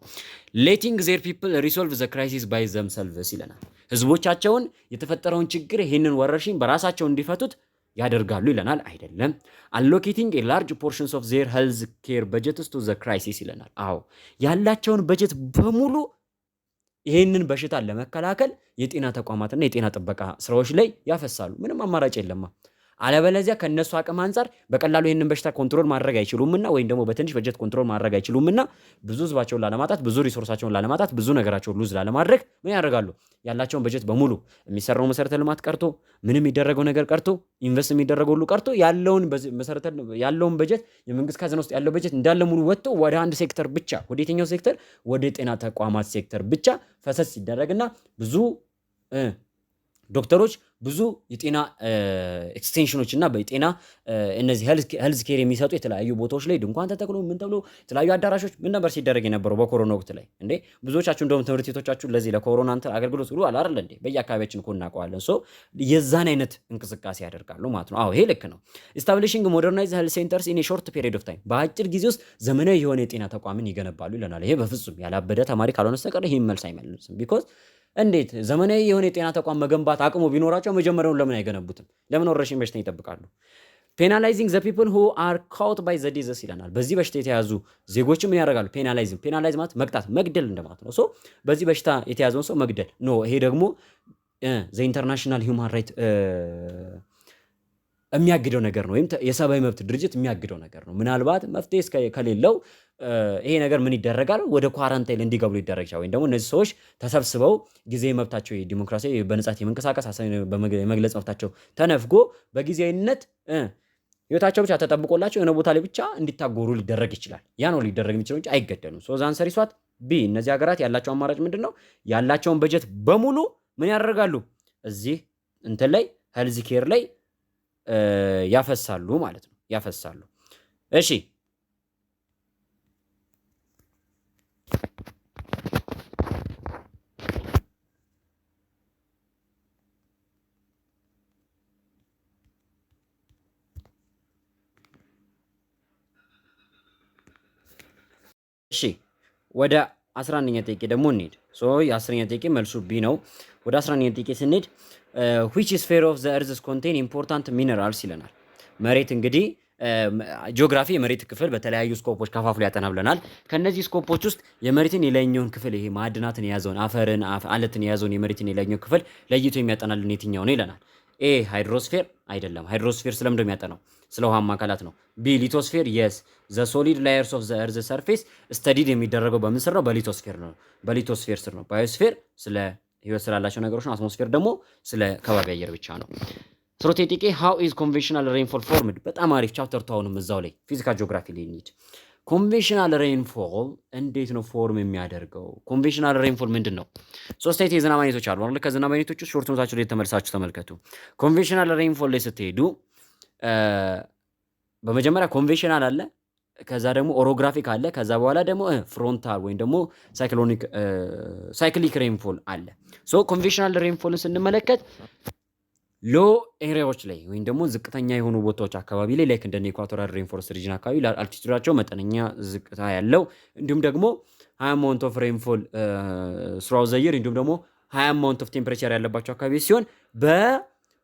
ሌቲንግ ዜር ፒፕል ሪሶልቭ ዘ ክራይሲስ ባይ ዘምሰልቭስ ይለናል። ህዝቦቻቸውን የተፈጠረውን ችግር ይህንን ወረርሽኝ በራሳቸው እንዲፈቱት ያደርጋሉ ይለናል። አይደለም። አሎኬቲንግ ኤ ላርጅ ፖርሽንስ ኦፍ ዜር ሄልዝ ኬር በጀትስ ቱ ዘ ክራይሲስ ይለናል። አዎ ያላቸውን በጀት በሙሉ ይህንን በሽታ ለመከላከል የጤና ተቋማትና የጤና ጥበቃ ስራዎች ላይ ያፈሳሉ። ምንም አማራጭ የለማ። አለበለዚያ ከነሱ አቅም አንጻር በቀላሉ ይህንን በሽታ ኮንትሮል ማድረግ አይችሉምና ወይም ደግሞ በትንሽ በጀት ኮንትሮል ማድረግ አይችሉምና ብዙ ህዝባቸውን ላለማጣት፣ ብዙ ሪሶርሳቸውን ላለማጣት፣ ብዙ ነገራቸውን ሉዝ ላለማድረግ ምን ያደርጋሉ? ያላቸውን በጀት በሙሉ የሚሰራው መሰረተ ልማት ቀርቶ ምንም የሚደረገው ነገር ቀርቶ ኢንቨስት የሚደረገው ሁሉ ቀርቶ ያለውን በጀት የመንግስት ካዝና ውስጥ ያለው በጀት እንዳለ ሙሉ ወጥቶ ወደ አንድ ሴክተር ብቻ፣ ወደ የትኛው ሴክተር? ወደ ጤና ተቋማት ሴክተር ብቻ ፈሰስ ሲደረግና ብዙ ዶክተሮች ብዙ የጤና ኤክስቴንሽኖች እና በጤና እነዚህ ሄልዝ ኬር የሚሰጡ የተለያዩ ቦታዎች ላይ ድንኳን ተተክሎ ምን ተብሎ የተለያዩ አዳራሾች ምን ነበር ሲደረግ የነበረው በኮሮና ወቅት ላይ እንዴ? ብዙዎቻችሁ እንደውም ትምህርት ቤቶቻችሁ ለዚህ ለኮሮና እንትን አገልግሎት ብሎ አላረለ እንዴ? በየአካባቢያችን እኮ እናውቀዋለን። ሶ የዛን አይነት እንቅስቃሴ ያደርጋሉ ማለት ነው። አዎ ይሄ ልክ ነው። ኢስታብሊሽንግ ሞደርናይዝ ሄልዝ ሴንተርስ ኢን ሾርት ፔሪድ ኦፍ ታይም፣ በአጭር ጊዜ ውስጥ ዘመናዊ የሆነ የጤና ተቋምን ይገነባሉ ይለናል። ይሄ በፍጹም ያላበደ ተማሪ ካልሆነ በስተቀር ይሄን መልስ አይመልስም። ቢኮዝ እንዴት ዘመናዊ የሆነ የጤና ተቋም መገንባት አቅሙ ቢኖራቸው መጀመሪያውን ለምን አይገነቡትም? ለምን ወረርሽኝ በሽታ ይጠብቃሉ? ፔናላይዚንግ ዘ ፒፕል ሁ አር ካውት ባይ ዘ ዲዚዝ ይለናል። በዚህ በሽታ የተያዙ ዜጎችን ምን ያደርጋሉ? ፔናላይዝ ማለት መቅጣት፣ መግደል እንደማለት ነው። ሶ በዚህ በሽታ የተያዘውን ሰው መግደል ነው። ይሄ ደግሞ ዘ ኢንተርናሽናል ሂውማን ራይት የሚያግደው ነገር ነው፣ ወይም የሰብአዊ መብት ድርጅት የሚያግደው ነገር ነው። ምናልባት መፍትሄ ከሌለው ይሄ ነገር ምን ይደረጋል? ወደ ኳራንታይን እንዲገቡ ሊደረግ ይችላል። ወይም ደግሞ እነዚህ ሰዎች ተሰብስበው ጊዜ መብታቸው ዲሞክራሲ በነጻት የመንቀሳቀስ ሀሳብ የመግለጽ መብታቸው ተነፍጎ በጊዜያዊነት ህይወታቸው ብቻ ተጠብቆላቸው የሆነ ቦታ ላይ ብቻ እንዲታጎሩ ሊደረግ ይችላል። ያ ነው ሊደረግ የሚችለው እንጂ አይገደሉም። ሶ ዘ አንሰር ኢዝ ዋት ቢ። እነዚህ ሀገራት ያላቸው አማራጭ ምንድን ነው? ያላቸውን በጀት በሙሉ ምን ያደርጋሉ? እዚህ እንትን ላይ ሄልዝ ኬር ላይ ያፈሳሉ ማለት ነው። ያፈሳሉ። እሺ እሺ ወደ 11ኛ ጥያቄ ደግሞ እንሂድ። የ10ኛ ጥያቄ መልሱ ቢ ነው። ወደ 11ኛ ጥያቄ ስንሄድ which sphere of the earth contain important minerals ይለናል። መሬት እንግዲህ ጂኦግራፊ የመሬት ክፍል በተለያዩ ስኮፖች ከፋፍሎ ያጠናብለናል። ከነዚህ ስኮፖች ውስጥ የመሬትን የላይኛውን ክፍል ይሄ ማዕድናትን የያዘውን አፈርን፣ አለትን የያዘውን የመሬትን የላይኛው ክፍል ለይቶ የሚያጠናልን የትኛው ነው ይለናል። ኤ ሃይድሮስፌር አይደለም። ሃይድሮስፌር ስለምንድን ነው የሚያጠናው? ስለ ውሃማ አካላት ነው። ቢ ሊቶስፌር የስ ዘ ሶሊድ ላየርስ ኦፍ ዘ እርዝ ሰርፌስ ስተዲድ የሚደረገው በምን ስር ነው? በሊቶስፌር ነው። በሊቶስፌር ስር ነው። ባዮስፌር ስለ ህይወት ስላላቸው ነገሮች ነው። አትሞስፌር ደግሞ ስለ ከባቢ አየር ብቻ ነው። ሶቴቲኬ ሃው ኢዝ ኮንቬንሽናል ሬንፎል ፎርምድ? በጣም አሪፍ ቻፕተር ታውንም እዛው ላይ ፊዚካል ጂኦግራፊ ላይ እንሂድ። ኮንቬንሽናል ሬንፎል እንዴት ነው ፎርም የሚያደርገው? ኮንቬንሽናል ሬንፎል ምንድን ነው? ሶስት አይነት የዝናብ አይነቶች አሉ አይደል? ከዝናብ አይነቶች ውስጥ ሾርት ኖታችሁ ላይ ተመልሳችሁ ተመልከቱ። ኮንቬንሽናል ሬንፎል ላይ ስትሄዱ በመጀመሪያ ኮንቬንሽናል አለ፣ ከዛ ደግሞ ኦሮግራፊክ አለ፣ ከዛ በኋላ ደግሞ ፍሮንታል ወይም ደግሞ ሳይክሊክ ሬንፎል አለ። ሶ ኮንቬንሽናል ሬንፎልን ስንመለከት ሎ ኤሪያዎች ላይ ወይም ደግሞ ዝቅተኛ የሆኑ ቦታዎች አካባቢ ላይ ላይክ እንደ ኢኳቶሪያል ሬንፎረስት ሪጅን አካባቢ አልቲቱዳቸው መጠነኛ ዝቅታ ያለው እንዲሁም ደግሞ ሃይ አማውንት ኦፍ ሬንፎል ስራው ዘየር እንዲሁም ደግሞ ሃይ አማውንት ኦፍ ቴምፕሬቸር ያለባቸው አካባቢ ሲሆን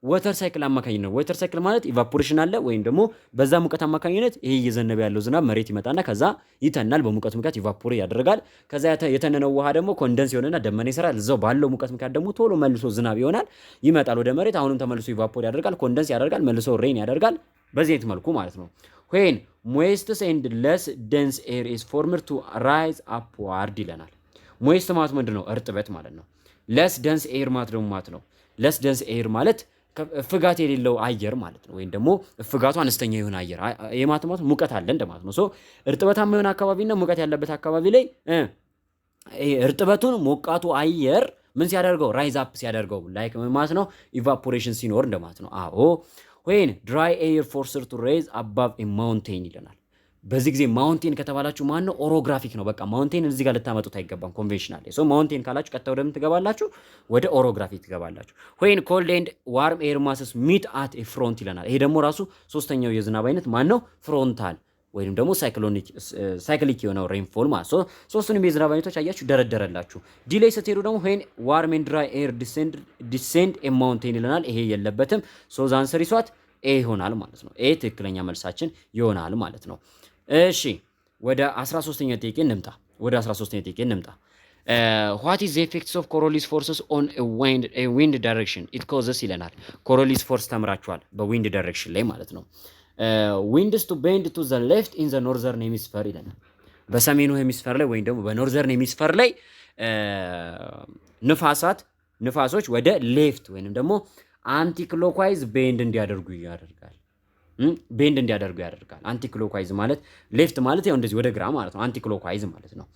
በወተር ሳይክል አማካኝነት፣ ወተር ሳይክል ማለት ኢቫፖሬሽን አለ ወይም ደግሞ በዛ ሙቀት አማካኝነት ይሄ እየዘነበ ያለው ዝናብ መሬት ይመጣና ከዛ ይተናል። በሙቀት ምክንያት ኢቫፖሬት ያደርጋል። ከዛ የተነነው ውሃ ደግሞ ኮንደንስ ይሆንና ደመና ይሰራል። እዛው ባለው ሙቀት ምክንያት ደግሞ ቶሎ መልሶ ዝናብ ይሆናል፣ ይመጣል ወደ መሬት። አሁንም ተመልሶ ኢቫፖሬት ያደርጋል፣ ኮንደንስ ያደርጋል፣ መልሶ ሬን ያደርጋል። በዚህ አይነት መልኩ ማለት ነው። when moist and less dense air is formed to rise upward ይለናል። ሞይስት ማለት ምንድን ነው? እርጥበት ማለት ነው። less dense air ማለት ደግሞ ማለት ነው less dense air ማለት ፍጋት የሌለው አየር ማለት ነው። ወይም ደግሞ ፍጋቱ አነስተኛ የሆነ አየር የማትማት ሙቀት አለ እንደማለት ነው። ሶ እርጥበታማ የሆነ አካባቢና ሙቀት ያለበት አካባቢ ላይ እርጥበቱን ሞቃቱ አየር ምን ሲያደርገው? ራይዝ አፕ ሲያደርገው ላይክ ማለት ነው ኢቫፖሬሽን ሲኖር እንደማለት ነው። አዎ when dry air forced to rise above a mountain ይለናል። በዚህ ጊዜ ማውንቴን ከተባላችሁ ማን ነው? ኦሮግራፊክ ነው። በቃ ማውንቴን እዚህ ጋር ልታመጡት አይገባም። ኮንቬንሽናል ሶ ማውንቴን ካላችሁ ቀጥታ ወደ ምን ትገባላችሁ? ወደ ኦሮግራፊክ ትገባላችሁ። ዌን ኮልድ ኤንድ ዋርም ኤር ማስስ ሚት አት ኤ ፍሮንት ይለናል። ይሄ ደግሞ ራሱ ሶስተኛው የዝናብ አይነት ማን ነው? ፍሮንታል ወይም ደግሞ ሳይክሊክ የሆነው ሬንፎል ማለት ሶ ሶስቱንም የዝናብ አይነቶች አያችሁ ደረደረላችሁ። ዲሌይ ስትሄዱ ደግሞ ዌን ዋርም ኤንድ ድራይ ኤር ዲሴንድ ኤ ማውንቴን ይለናል። ይሄ የለበትም። ሶ ዘ አንሰር ኢዝ ዋት? ኤ ይሆናል ማለት ነው። ኤ ትክክለኛ መልሳችን ይሆናል ማለት ነው። እሺ ወደ 13ኛ ጥያቄ እንምጣ። ዋት ኢዝ ዘ ኢፌክትስ ኦፍ ኮሮሊስ ፎርስስ ኦን ዊንድ ዳይሬክሽን ኢት ኮዝስ ይለናል። ኮሮሊስ ፎርስ ተምራችኋል፣ በዊንድ ዳይሬክሽን ላይ ማለት ነው። ዊንድስ ቱ ቤንድ ቱ ዘ ሌፍት ኢን ዘ ኖርዘርን ሄሚስፌር ይለናል። በሰሜኑ ሄሚስፌር ላይ ወይም ደግሞ በኖርዘርን ሄሚስፌር ላይ ንፋሶች ወደ ሌፍት ወይም ደግሞ አንቲ ክሎክዋይዝ ቤንድ እንዲያደርጉ ያደርጋል። አንቲ ክሎክዋይዝ ማለት ሌፍት ማለት ያው እንደዚህ ወደ ግራ ማለት ነው። አንቲ ክሎክዋይዝ ማለት ነው።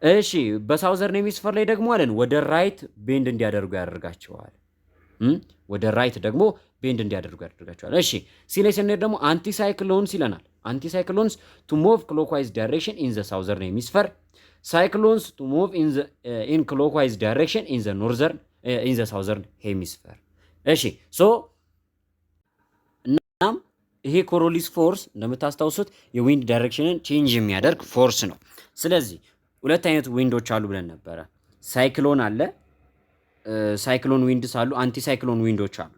እሺ በሳውዘርን ሄሚስፌር ላይ ደግሞ አለን ወደ ራይት ቤንድ እንዲያደርጉ ያደርጋቸዋል። ወደ ራይት ደግሞ ቤንድ እንዲያደርጉ ያደርጋቸዋል። እሺ ሲላይ ስንሄድ ደግሞ አንቲሳይክሎንስ ይለናል። አንቲሳይክሎንስ ቱ ሙቭ ክሎክዋይዝ ዳይሬክሽን ኢን ዘ ሳውዘርን ሄሚስፌር፣ ሳይክሎንስ ቱ ሙቭ ኢን ክሎክዋይዝ ዳይሬክሽን ኢን ዘ ሳውዘርን ሄሚስፌር። እሺ ሶ እናም ይሄ ኮሮሊስ ፎርስ እንደምታስታውሱት የዊንድ ዳይሬክሽንን ቼንጅ የሚያደርግ ፎርስ ነው። ስለዚህ ሁለት አይነት ዊንዶች አሉ ብለን ነበረ። ሳይክሎን አለ፣ ሳይክሎን ዊንድስ አሉ፣ አንቲ ሳይክሎን ዊንዶች አሉ።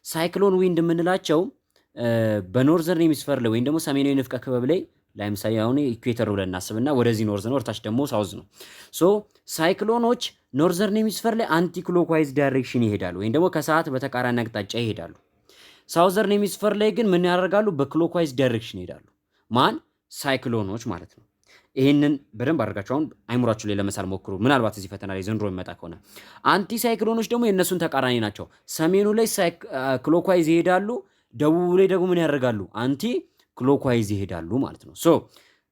ሳይክሎን ዊንድ የምንላቸው በኖርዘርን ሄሚስፌር ላይ ወይም ደግሞ ሰሜናዊ ንፍቀ ክበብ ላይ ለምሳሌ አሁን ኢኩዌተር ብለን እናስብና ወደዚህ ኖርዝ ነው፣ ወደታች ደግሞ ሳውዝ ነው። ሶ ሳይክሎኖች ኖርዘርን ሄሚስፌር ላይ አንቲ ክሎክዋይዝ ዳይሬክሽን ይሄዳሉ ወይም ደግሞ ከሰዓት በተቃራኒ አቅጣጫ ይሄዳሉ። ሳውዘርን ሄሚስፌር ላይ ግን ምን ያደርጋሉ? በክሎክዋይዝ ዳይሬክሽን ይሄዳሉ። ማን? ሳይክሎኖች ማለት ነው። ይህንን በደንብ አድርጋችሁ አሁን አይምሯችሁ ላይ ለመሳል ሞክሩ። ምናልባት እዚህ ፈተና ላይ ዘንድሮ የሚመጣ ከሆነ አንቲ ሳይክሎኖች ደግሞ የእነሱን ተቃራኒ ናቸው። ሰሜኑ ላይ ክሎክዋይዝ ይሄዳሉ፣ ደቡቡ ላይ ደግሞ ምን ያደርጋሉ? አንቲ ክሎክዋይዝ ይሄዳሉ ማለት ነው። ሶ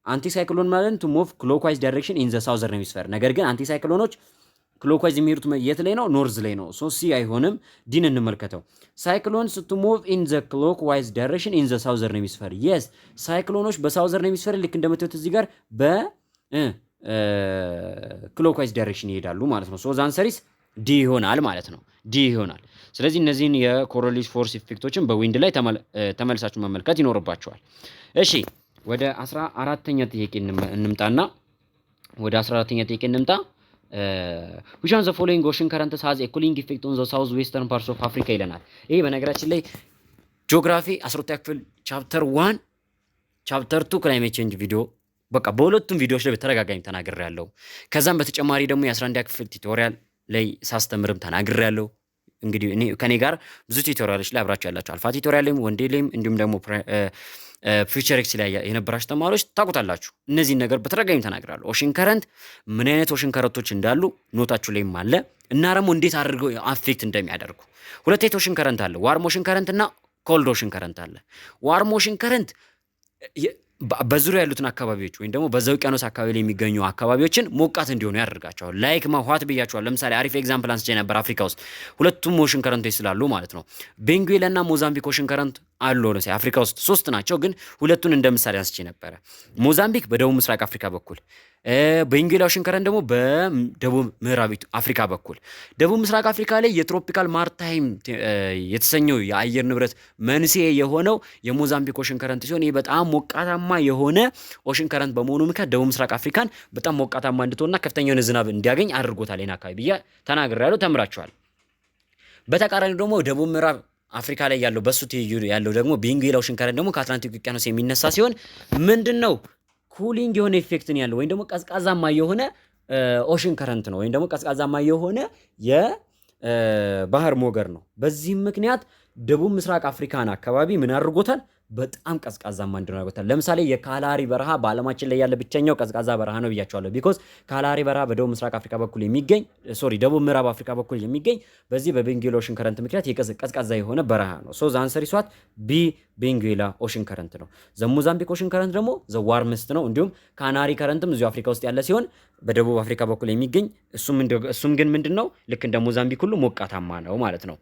አንቲ ሳይክሎን ማለት ቱ ሙቭ ክሎክዋይዝ ዳይሬክሽን ኢን ዘ ሳውዘርን ሄሚስፌር። ነገር ግን አንቲ ሳይክሎኖች ክሎክዋይዝ የሚሄዱት የት ላይ ነው? ኖርዝ ላይ ነው። ሶ ሲ አይሆንም። ዲን እንመልከተው። ሳይክሎንስ ቱ ሙቭ ኢን ዘ ክሎክዋይዝ ዳይሬክሽን ኢን ዘ ሳውዘርን ሄሚስፌር። የስ ሳይክሎኖች በሳውዘርን ሄሚስፌር ልክ እንደምታዩት እዚህ ጋር በክሎክዋይዝ ዳይሬክሽን ይሄዳሉ ማለት ነው። ሶ ዘ አንሰር ኢዝ ዲ ይሆናል ማለት ነው። ዲ ይሆናል። ስለዚህ እነዚህን የኮሮሊስ ፎርስ ኢፌክቶችን በዊንድ ላይ ተመልሳችሁ መመልከት ይኖርባቸዋል። እሺ ወደ 14ኛ ጥያቄ እንምጣና which one of the following ocean currents has a cooling effect on the south western parts of Africa ይለናል። ይሄ በነገራችን ላይ ጂኦግራፊ 12ኛ ክፍል ቻፕተር 1 ቻፕተር 2 ክላይሜት ቼንጅ ቪዲዮ በቃ በሁለቱም ቪዲዮዎች ላይ በተደጋጋሚ ተናግሬያለሁ። ከዛም በተጨማሪ ደግሞ የ11ኛ ክፍል ቲዩቶሪያል ላይ ሳስተምርም ተናግሬያለሁ። እንግዲህ እኔ ከኔ ጋር ብዙ ቲዩቶሪያሎች ላይ አብራችሁ ያላችሁ አልፋ ቲዩቶሪያል ላይም ወንዴ ላይም እንዲሁም ደግሞ ፊውቸር ኤክስ ላይ የነበራችሁ ተማሪዎች ታውቁታላችሁ። እነዚህን ነገር በተደጋጋሚ ተናግራለሁ። ኦሽን ከረንት ምን አይነት ኦሽን ከረንቶች እንዳሉ ኖታችሁ ላይም አለ እና ደግሞ እንዴት አድርገው አፌክት እንደሚያደርጉ። ሁለት አይነት ኦሽን ከረንት አለ። ዋርም ኦሽን ከረንት እና ኮልድ ኦሽን ከረንት አለ። ዋርም ኦሽን ከረንት በዙሪያ ያሉትን አካባቢዎች ወይም ደግሞ በዛ ውቅያኖስ አካባቢ ላይ የሚገኙ አካባቢዎችን ሞቃት እንዲሆኑ ያደርጋቸዋል። ላይክ ማዋት ብያቸዋል። ለምሳሌ አሪፍ ኤግዛምፕል አንስቼ ነበር አፍሪካ ውስጥ ሁለቱም ኦሽን ከረንቶች ስላሉ ማለት ነው። ቤንጉዌላ እና ሞዛምቢክ ኦሽን ከረንት አሉ ነው። አፍሪካ ውስጥ 3 ናቸው፣ ግን ሁለቱን እንደ ምሳሌ አንስቼ ነበረ። ሞዛምቢክ በደቡብ ምስራቅ አፍሪካ በኩል፣ ቤንጉዌላ ኦሽን ከረንት ደግሞ በደቡብ ምዕራብ አፍሪካ በኩል። ደቡብ ምስራቅ አፍሪካ ላይ የትሮፒካል ማርታይም የተሰኘው የአየር ንብረት መንስኤ የሆነው የሞዛምቢክ ኦሽን ከረንት ሲሆን ይህ በጣም ሞቃታማ የሆነ ኦሽን ከረንት በመሆኑ ምክንያት ደቡብ ምስራቅ አፍሪካን በጣም ሞቃታማ እንድትሆንና ከፍተኛ የሆነ ዝናብ እንዲያገኝ አድርጎታል። ይህን አካባቢ ብዬ ተናግሬያለሁ፣ ተምራችኋል። በተቃራኒው ደግሞ ደቡብ ምዕራብ አፍሪካ ላይ ያለው በሱ ትይዩ ያለው ደግሞ ቤንጉዌላ ኦሽን ከረንት ደግሞ ከአትላንቲክ ውቅያኖስ የሚነሳ ሲሆን ምንድነው ኩሊንግ የሆነ ኢፌክትን ያለው ወይም ደግሞ ቀዝቃዛማ የሆነ ኦሽን ከረንት ነው ወይም ደግሞ ቀዝቃዛማ የሆነ የባህር ሞገድ ነው። በዚህም ምክንያት ደቡብ ምስራቅ አፍሪካን አካባቢ ምን አድርጎታል? በጣም ቀዝቃዛማ እንዲሆን አድርጎታል። ለምሳሌ የካላሪ በረሃ በዓለማችን ላይ ያለ ብቸኛው ቀዝቃዛ በረሃ ነው ብያቸዋለሁ። ቢኮዝ ካላሪ በረሃ በደቡብ ምስራቅ አፍሪካ በኩል የሚገኝ ደቡብ ምዕራብ አፍሪካ በኩል የሚገኝ በዚህ በቤንጉዌላ ኦሽን ከረንት ምክንያት ቀዝቃዛ የሆነ በረሃ ነው። ሶ ዘ አንሰር ኢዝ ዋት ቢ ቤንጉዌላ ኦሽን ከረንት ነው። ዘ ሞዛምቢክ ኦሽን ከረንት ደግሞ ዘ ዋርምስት ነው። እንዲሁም ካናሪ ከረንትም እዚሁ አፍሪካ ውስጥ ያለ ሲሆን በደቡብ አፍሪካ በኩል የሚገኝ እሱም ግን ምንድነው ልክ እንደ ሞዛምቢክ ሁሉ ሞቃታማ ነው ማለት ነው።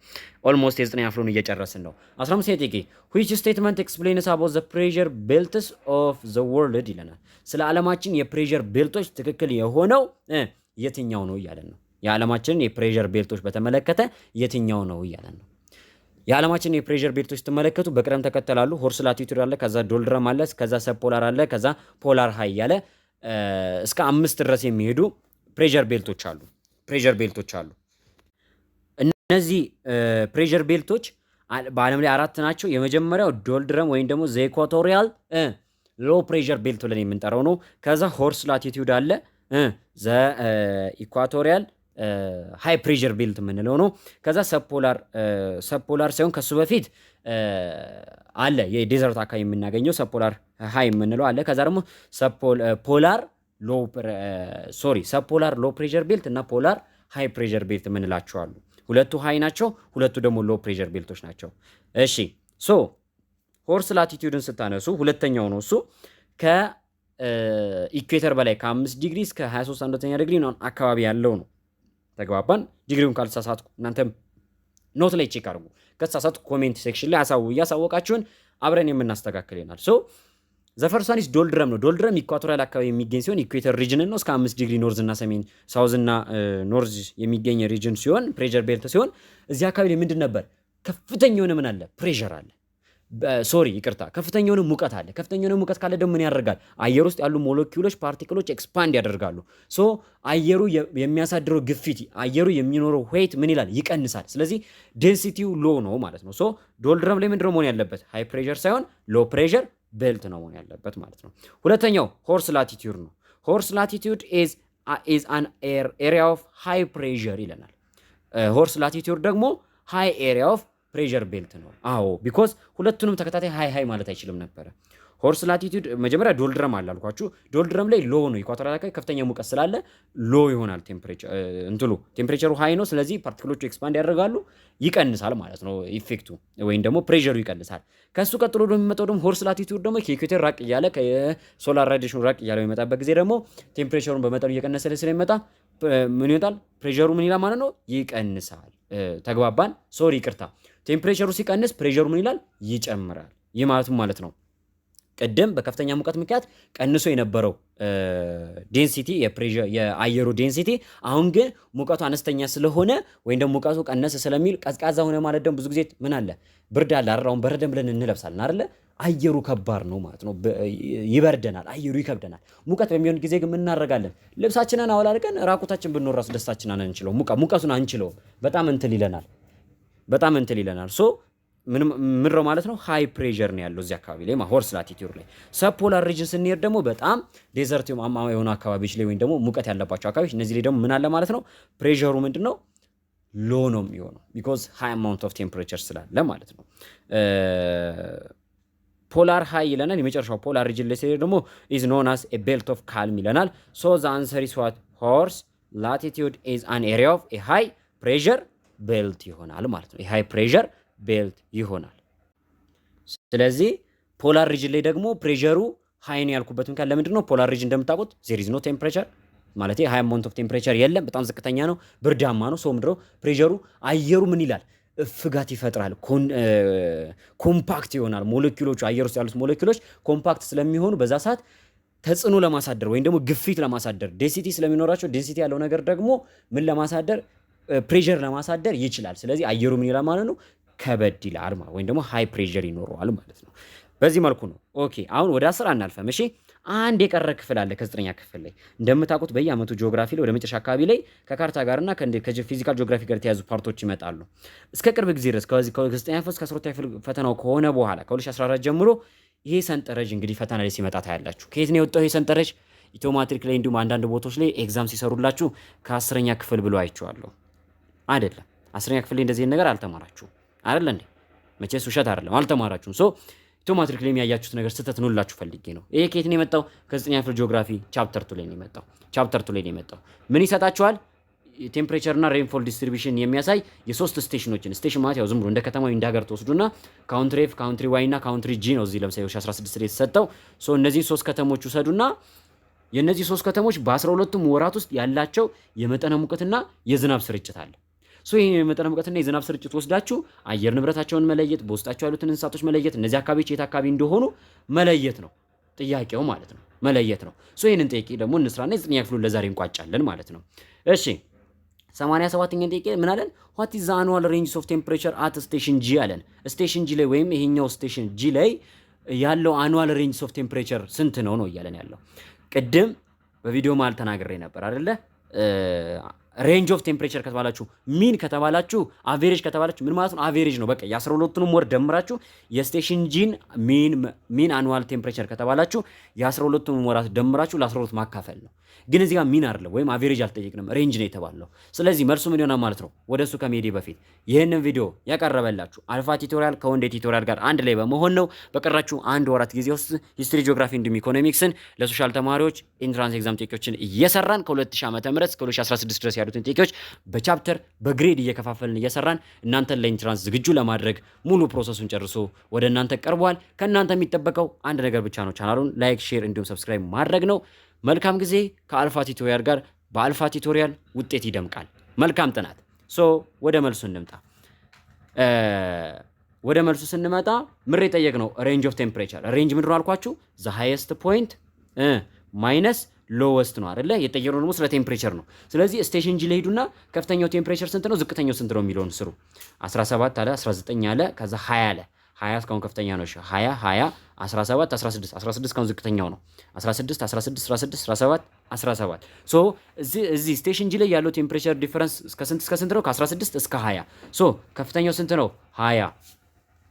ኦልሞስት የ9ኛ ክፍሉን እየጨረስን ነው። 15ኛ ጥያቄ which statement explains about the pressure belts of the world ይለናል። ስለ ዓለማችን የፕሬሸር ቤልቶች ትክክል የሆነው የትኛው ነው እያለን ነው። የዓለማችንን የፕሬሸር ቤልቶች በተመለከተ የትኛው ነው እያለን ነው። የዓለማችን የፕሬሸር ቤልቶች ስትመለከቱ በቅደም ተከተላሉ። ሆርስ ላቲቱድ አለ፣ ከዛ ዶልድረም አለ፣ ከዛ ሰብፖላር አለ፣ ከዛ ፖላር ሃይ ያለ እስከ 5 ድረስ የሚሄዱ ፕሬሸር ቤልቶች አሉ። እነዚህ ፕሬሸር ቤልቶች በዓለም ላይ 4 ናቸው። የመጀመሪያው ዶልድረም ወይም ደግሞ ዘ ኢኳቶሪያል ሎ ፕሬሸር ቤልት ብለን የምንጠራው ነው። ከዛ ሆርስ ላቲቱድ አለ፣ ዘ ኢኳቶሪያል ሃይ ፕሬሸር ቤልት የምንለው ነው። ከዛ ሰብፖላር ሳይሆን ከሱ በፊት አለ የዴዘርት አካባቢ የምናገኘው ሰብፖላር ሃይ የምንለው አለ። ከዛ ደግሞ ሰብፖላር ሎ ፕሬሸር ቤልት እና ፖላር ሃይ ፕሬሸር ቤልት የምንላቸው አሉ። ሁለቱ ሃይ ናቸው፣ ሁለቱ ደግሞ ሎ ፕሬሸር ቤልቶች ናቸው። እሺ ሶ ሆርስ ላቲቱድን ስታነሱ ሁለተኛው ነው። እሱ ከኢኩዌተር በላይ ከ5 ዲግሪ እስከ 23 ዲግሪ ነው አካባቢ ያለው ነው። ተግባባን? ዲግሪውን ካልተሳሳትኩ እናንተም ኖት ላይ ቼክ አድርጉ። ከተሳሳትኩ ኮሜንት ሴክሽን ላይ እያሳወቃችሁን አብረን የምናስተካክል ይሆናል። ሶ ዘፈርሳኒስ ዶልድረም ነው። ዶልድረም ኢኳቶሪያል አካባቢ የሚገኝ ሲሆን ኢኩዌተር ሪጅን ነው። እስከ 5 ዲግሪ ኖርዝ እና ሰሜን ሳውዝ እና ኖርዝ የሚገኝ ሪጅን ሲሆን ፕሬሸር ቤልት ሲሆን እዚህ አካባቢ ላይ ምንድን ነበር? ከፍተኛ የሆነ ምን አለ? ፕሬሸር አለ። ከፍተኛ የሆነ ሙቀት አለ። ከፍተኛ የሆነ ሙቀት ካለ ደግሞ ምን ያደርጋል? አየር ውስጥ ያሉ ሞለኪውሎች ፓርቲክሎች ኤክስፓንድ ያደርጋሉ። ሶ አየሩ የሚያሳድረው ግፊት፣ አየሩ የሚኖረው ዌይት ምን ይላል? ይቀንሳል። ስለዚህ ዴንሲቲው ሎ ነው ማለት ነው። ሶ ዶልድረም ላይ ምንድነው መሆን ያለበት? ሃይ ፕሬሸር ሳይሆን ሎ ፕሬሸር ቤልት ነው መሆን ያለበት ማለት ነው። ሁለተኛው ሆርስ ላቲቱድ ነው። ሆርስ ላቲቱድ is an area of high pressure ይለናል። ሆርስ ላቲቱድ ደግሞ ሃይ ኤሪያ ኦፍ ፕሬሸር ቤልት ነው። አዎ ቢኮዝ ሁለቱንም ተከታታይ ሃይ ማለት አይችልም ነበረ። ሆርስ ላቲቱድ መጀመሪያ ዶልድረም አለ አልኳችሁ። ዶልድረም ላይ ሎ ነው። ኢኳቶሪያል አካባቢ ከፍተኛ ሙቀት ስላለ ሎ ይሆናል ቴምፕሬቸሩ ሃይ ነው። ስለዚህ ፓርቲክሎቹ ኤክስፓንድ ያደርጋሉ፣ ይቀንሳል ማለት ነው ኢፌክቱ ወይም ደግሞ ፕሬሸሩ ይቀንሳል። ከሱ ቀጥሎ ደግሞ የሚመጣው ደግሞ ሆርስ ላቲቱድ ደግሞ ከኢኩዌተር ራቅ እያለ ከሶላር ራዲዬሽን ራቅ እያለ የሚመጣበት ጊዜ ደግሞ ቴምፕሬቸሩን በመጠኑ እየቀነሰ ስለሚመጣ ምን ይወጣል? ፕሬሸሩ ምን ይላል ማለት ነው? ይቀንሳል። ተግባባን? ይቅርታ። ቴምፕሬቸሩ ሲቀንስ ፕሬሸሩ ምን ይላል? ይጨምራል። ይህ ማለት ነው ቅድም በከፍተኛ ሙቀት ምክንያት ቀንሶ የነበረው ዴንሲቲ የአየሩ ዴንሲቲ አሁን ግን ሙቀቱ አነስተኛ ስለሆነ ወይም ደግሞ ሙቀቱ ቀነሰ ስለሚል ቀዝቃዛ ሆነ ማለት ደግሞ ብዙ ጊዜ ምን አለ? ብርድ አለ አይደል? አሁን በረደን ብለን እንለብሳለን አይደል? አየሩ ከባድ ነው ማለት ነው። ይበርደናል፣ አየሩ ይከብደናል። ሙቀት በሚሆን ጊዜ ግን ምን እናደርጋለን? ልብሳችንን አወላልቀን ራቁታችን ብንኖር ራሱ ደስታችንን አንችለው፣ ሙቀቱን አንችለውም። በጣም እንትን ይለናል። ሶ ምንድነው ማለት ነው? ሃይ ፕሬሸር ነው ያለው እዚህ አካባቢ ላይ ሆርስ ላቲቱድ ላይ። ሰብፖላር ሪጅን ስንሄድ ደግሞ በጣም ዴዘርት የሆኑ አካባቢዎች ላይ ወይም ደግሞ ሙቀት ያለባቸው አካባቢዎች፣ እነዚህ ላይ ደግሞ ምን አለ ማለት ነው? ፕሬሸሩ ምንድነው? ሎ ነው የሚሆነው ቢኮዝ ሃይ አማውንት ኦፍ ቴምፕሬቸር ስላለ ማለት ነው። ፖላር ሃይ ይለናል። የመጨረሻው ፖላር ሪጅን ላይ ሲሄድ ደግሞ ኢዝ ኖን አስ ኤ ቤልት ኦፍ ካልም ይለናል። ሶ ዘ አንሰር ኢዝ ዋት? ሆርስ ላቲቱድ ኢዝ አን ኤሪያ ኦፍ ኤ ሃይ ፕሬሸር ቤልት ይሆናል ማለት ነው። ሃይ ፕሬሸር ቤልት ይሆናል። ስለዚህ ፖላር ሪጅን ላይ ደግሞ ፕሬሸሩ ሃይ ነው ያልኩበት ምክንያት ለምንድን ነው? ፖላር ሪጅን እንደምታውቁት ዜር ኢዝ ኖ ቴምፕሬቸር ማለት ሃይ አማውንት ኦፍ ቴምፕሬቸር የለም፣ በጣም ዝቅተኛ ነው፣ ብርዳማ ነው። ሶ ምንድነው ፕሬሸሩ አየሩ ምን ይላል? እፍጋት ይፈጥራል፣ ኮምፓክት ይሆናል። ሞለኪውሎቹ አየር ውስጥ ያሉት ሞለኪውሎች ኮምፓክት ስለሚሆኑ በዛ ሰዓት ተጽዕኖ ለማሳደር ወይም ደግሞ ግፊት ለማሳደር ዴንሲቲ ስለሚኖራቸው ዴንሲቲ ያለው ነገር ደግሞ ምን ለማሳደር ፕሬሸር ለማሳደር ይችላል። ስለዚህ አየሩ ምን ይላል ማለት ነው? ከበድ ይላል ወይም ደግሞ ሃይ ፕሬሸር ይኖረዋል ማለት ነው። በዚህ መልኩ ነው። ኦኬ አሁን ወደ 10 አናልፈም። እሺ አንድ የቀረ ክፍል አለ ከ9ኛ ክፍል ላይ እንደምታውቁት በየአመቱ ጂኦግራፊ ላይ ወደ መጨረሻ አካባቢ ላይ ከካርታ ጋርና ከፊዚካል ጂኦግራፊ ጋር የተያዙ ፓርቶች ይመጣሉ። እስከ ቅርብ ጊዜ ድረስ ከ9ኛ ክፍል እስከ 12ኛ ክፍል ፈተናው ከሆነ በኋላ ከ2014 ጀምሮ ይሄ ሰንጠረዥ እንግዲህ ፈተና ላይ ሲመጣ ታያላችሁ። ከየት ነው የወጣው ይሄ ሰንጠረዥ? ኢትዮ ማትሪክ ላይ እንዲሁም አንዳንድ ቦታዎች ላይ ኤግዛም ሲሰሩላችሁ ከ10ኛ ክፍል ብሎ አይቼዋለሁ። አይደለም 10ኛ ክፍል ላይ እንደዚህ ነገር አልተማራችሁም አይደል እንዴ? መቼስ ውሸት አይደለም፣ አልተማራችሁም። ሶ ኢትዮ ማትሪክ ላይ የሚያያችሁት ነገር ስህተት ነው ልላችሁ ፈልጌ ነው። ይሄ ከየት ነው የመጣው? ከ9ኛ ክፍል ጂኦግራፊ ቻፕተር 2 ላይ ነው የመጣው። ምን ይሰጣችኋል? ቴምፕሬቸር እና ሬንፎል ዲስትሪቢዩሽን የሚያሳይ የሶስት ስቴሽኖችን ስቴሽን ማለት ያው ዝም ብሎ እንደ ከተማው እንደ ሀገር ተወስዱና ካውንትሪ ኤፍ፣ ካውንትሪ ዋይ እና ካውንትሪ ጂ ነው እዚህ ለምሳሌ 2016 ላይ የተሰጠው። ሶ እነዚህ ሶስት ከተሞች ውሰዱና የእነዚህ 3 ከተሞች በ12ቱም ወራት ውስጥ ያላቸው የመጠነ ሙቀትና የዝናብ ስርጭት አለ። ይህ የመጠነ ሙቀትና የዝናብ ስርጭት ወስዳችሁ አየር ንብረታቸውን መለየት፣ በውስጣቸው ያሉትን እንስሳቶች መለየት፣ እነዚህ አካባቢዎች የት አካባቢ እንደሆኑ መለየት ነው ጥያቄው ማለት ነው። መለየት ነው። ይህንን ጥያቄ ደግሞ እንስራና የዘጠነኛ ክፍሉን ለዛሬ እንቋጫለን ማለት ነው። እሺ 87ኛ ጥያቄ ምን አለን? what is the annual range of temperature at station G አለን። ስቴሽን ጂ ላይ ወይም ይሄኛው ስቴሽን ጂ ላይ ያለው annual range of temperature ስንት ነው ነው እያለን ያለው። ቅድም በቪዲዮ ማለት ተናግሬ ነበር አይደለ? ሬንጅ ኦፍ ቴምፕሬቸር ከተባላችሁ ሚን ከተባላችሁ አቬሬጅ ከተባላችሁ ምን ማለት ነው? አቬሬጅ ነው። በቃ የ12ቱንም ወር ደምራችሁ የስቴሽን ጂን ሚን አኑዋል ቴምፕሬቸር ከተባላችሁ የ12ቱንም ወራት ደምራችሁ ለ12 ማካፈል ነው። ግን እዚህ ጋር ሚን አይደለም ወይም አቬሬጅ አልጠየቅንም፣ ሬንጅ ነው የተባለው። ስለዚህ መልሱ ምን ይሆናል ማለት ነው? ወደሱ ከመሄዴ በፊት ይህንን ቪዲዮ ያቀረበላችሁ አልፋ ቲቶሪያል ከወንዴ ቲቶሪያል ጋር አንድ ላይ በመሆን ነው። በቀራችሁ 1 ወራት ጊዜ ውስጥ ሂስትሪ፣ ጂኦግራፊ እንዲሁም ኢኮኖሚክስን ለሶሻል ተማሪዎች ኢንትራንስ ኤግዛም ጥያቄዎችን እየሰራን ከ2000 ዓ.ም እስከ 2016 ድረስ ያሉትን ጥያቄዎች በቻፕተር በግሬድ እየከፋፈልን እየሰራን እናንተን ለኢንትራንስ ዝግጁ ለማድረግ ሙሉ ፕሮሰሱን ጨርሶ ወደ እናንተ ቀርቧል። ከእናንተ የሚጠበቀው አንድ ነገር ብቻ ነው። ቻናሉን ላይክ፣ ሼር እንዲሁም ሰብስክራይብ ማድረግ ነው። መልካም ጊዜ ከአልፋ ቲቶሪያል ጋር። በአልፋ ቲቶሪያል ውጤት ይደምቃል። መልካም ጥናት። ወደ መልሱ እንምጣ። ወደ መልሱ ስንመጣ ምሬ ጠየቅነው ሬንጅ ኦፍ ቴምፕሬቸር። ሬንጅ ምንድን ነው አልኳችሁ? ዘ ሃይስት ፖይንት ማይነስ ሎወስት ነው አይደለ? የጠየቅነው ደግሞ ስለ ቴምፕሬቸር ነው። ስለዚህ ስቴሽን ጂ ላይ ሄዱና ከፍተኛው ቴምፕሬቸር ስንት ነው፣ ዝቅተኛው ስንት ነው የሚለውን ስሩ። 17 አለ፣ 19 አለ፣ ከዛ 20 አለ። 20 እስካሁን ከፍተኛ ነው። 20 20 17 16 16 እስካሁን ዝቅተኛው ነው። 16 16 16 17 17 እዚህ ስቴሽን ጂ ላይ ያለው ቴምፕሬቸር ዲፈረንስ እስከ ስንት ነው? ከ16 እስከ 20 ከፍተኛው ስንት ነው? 20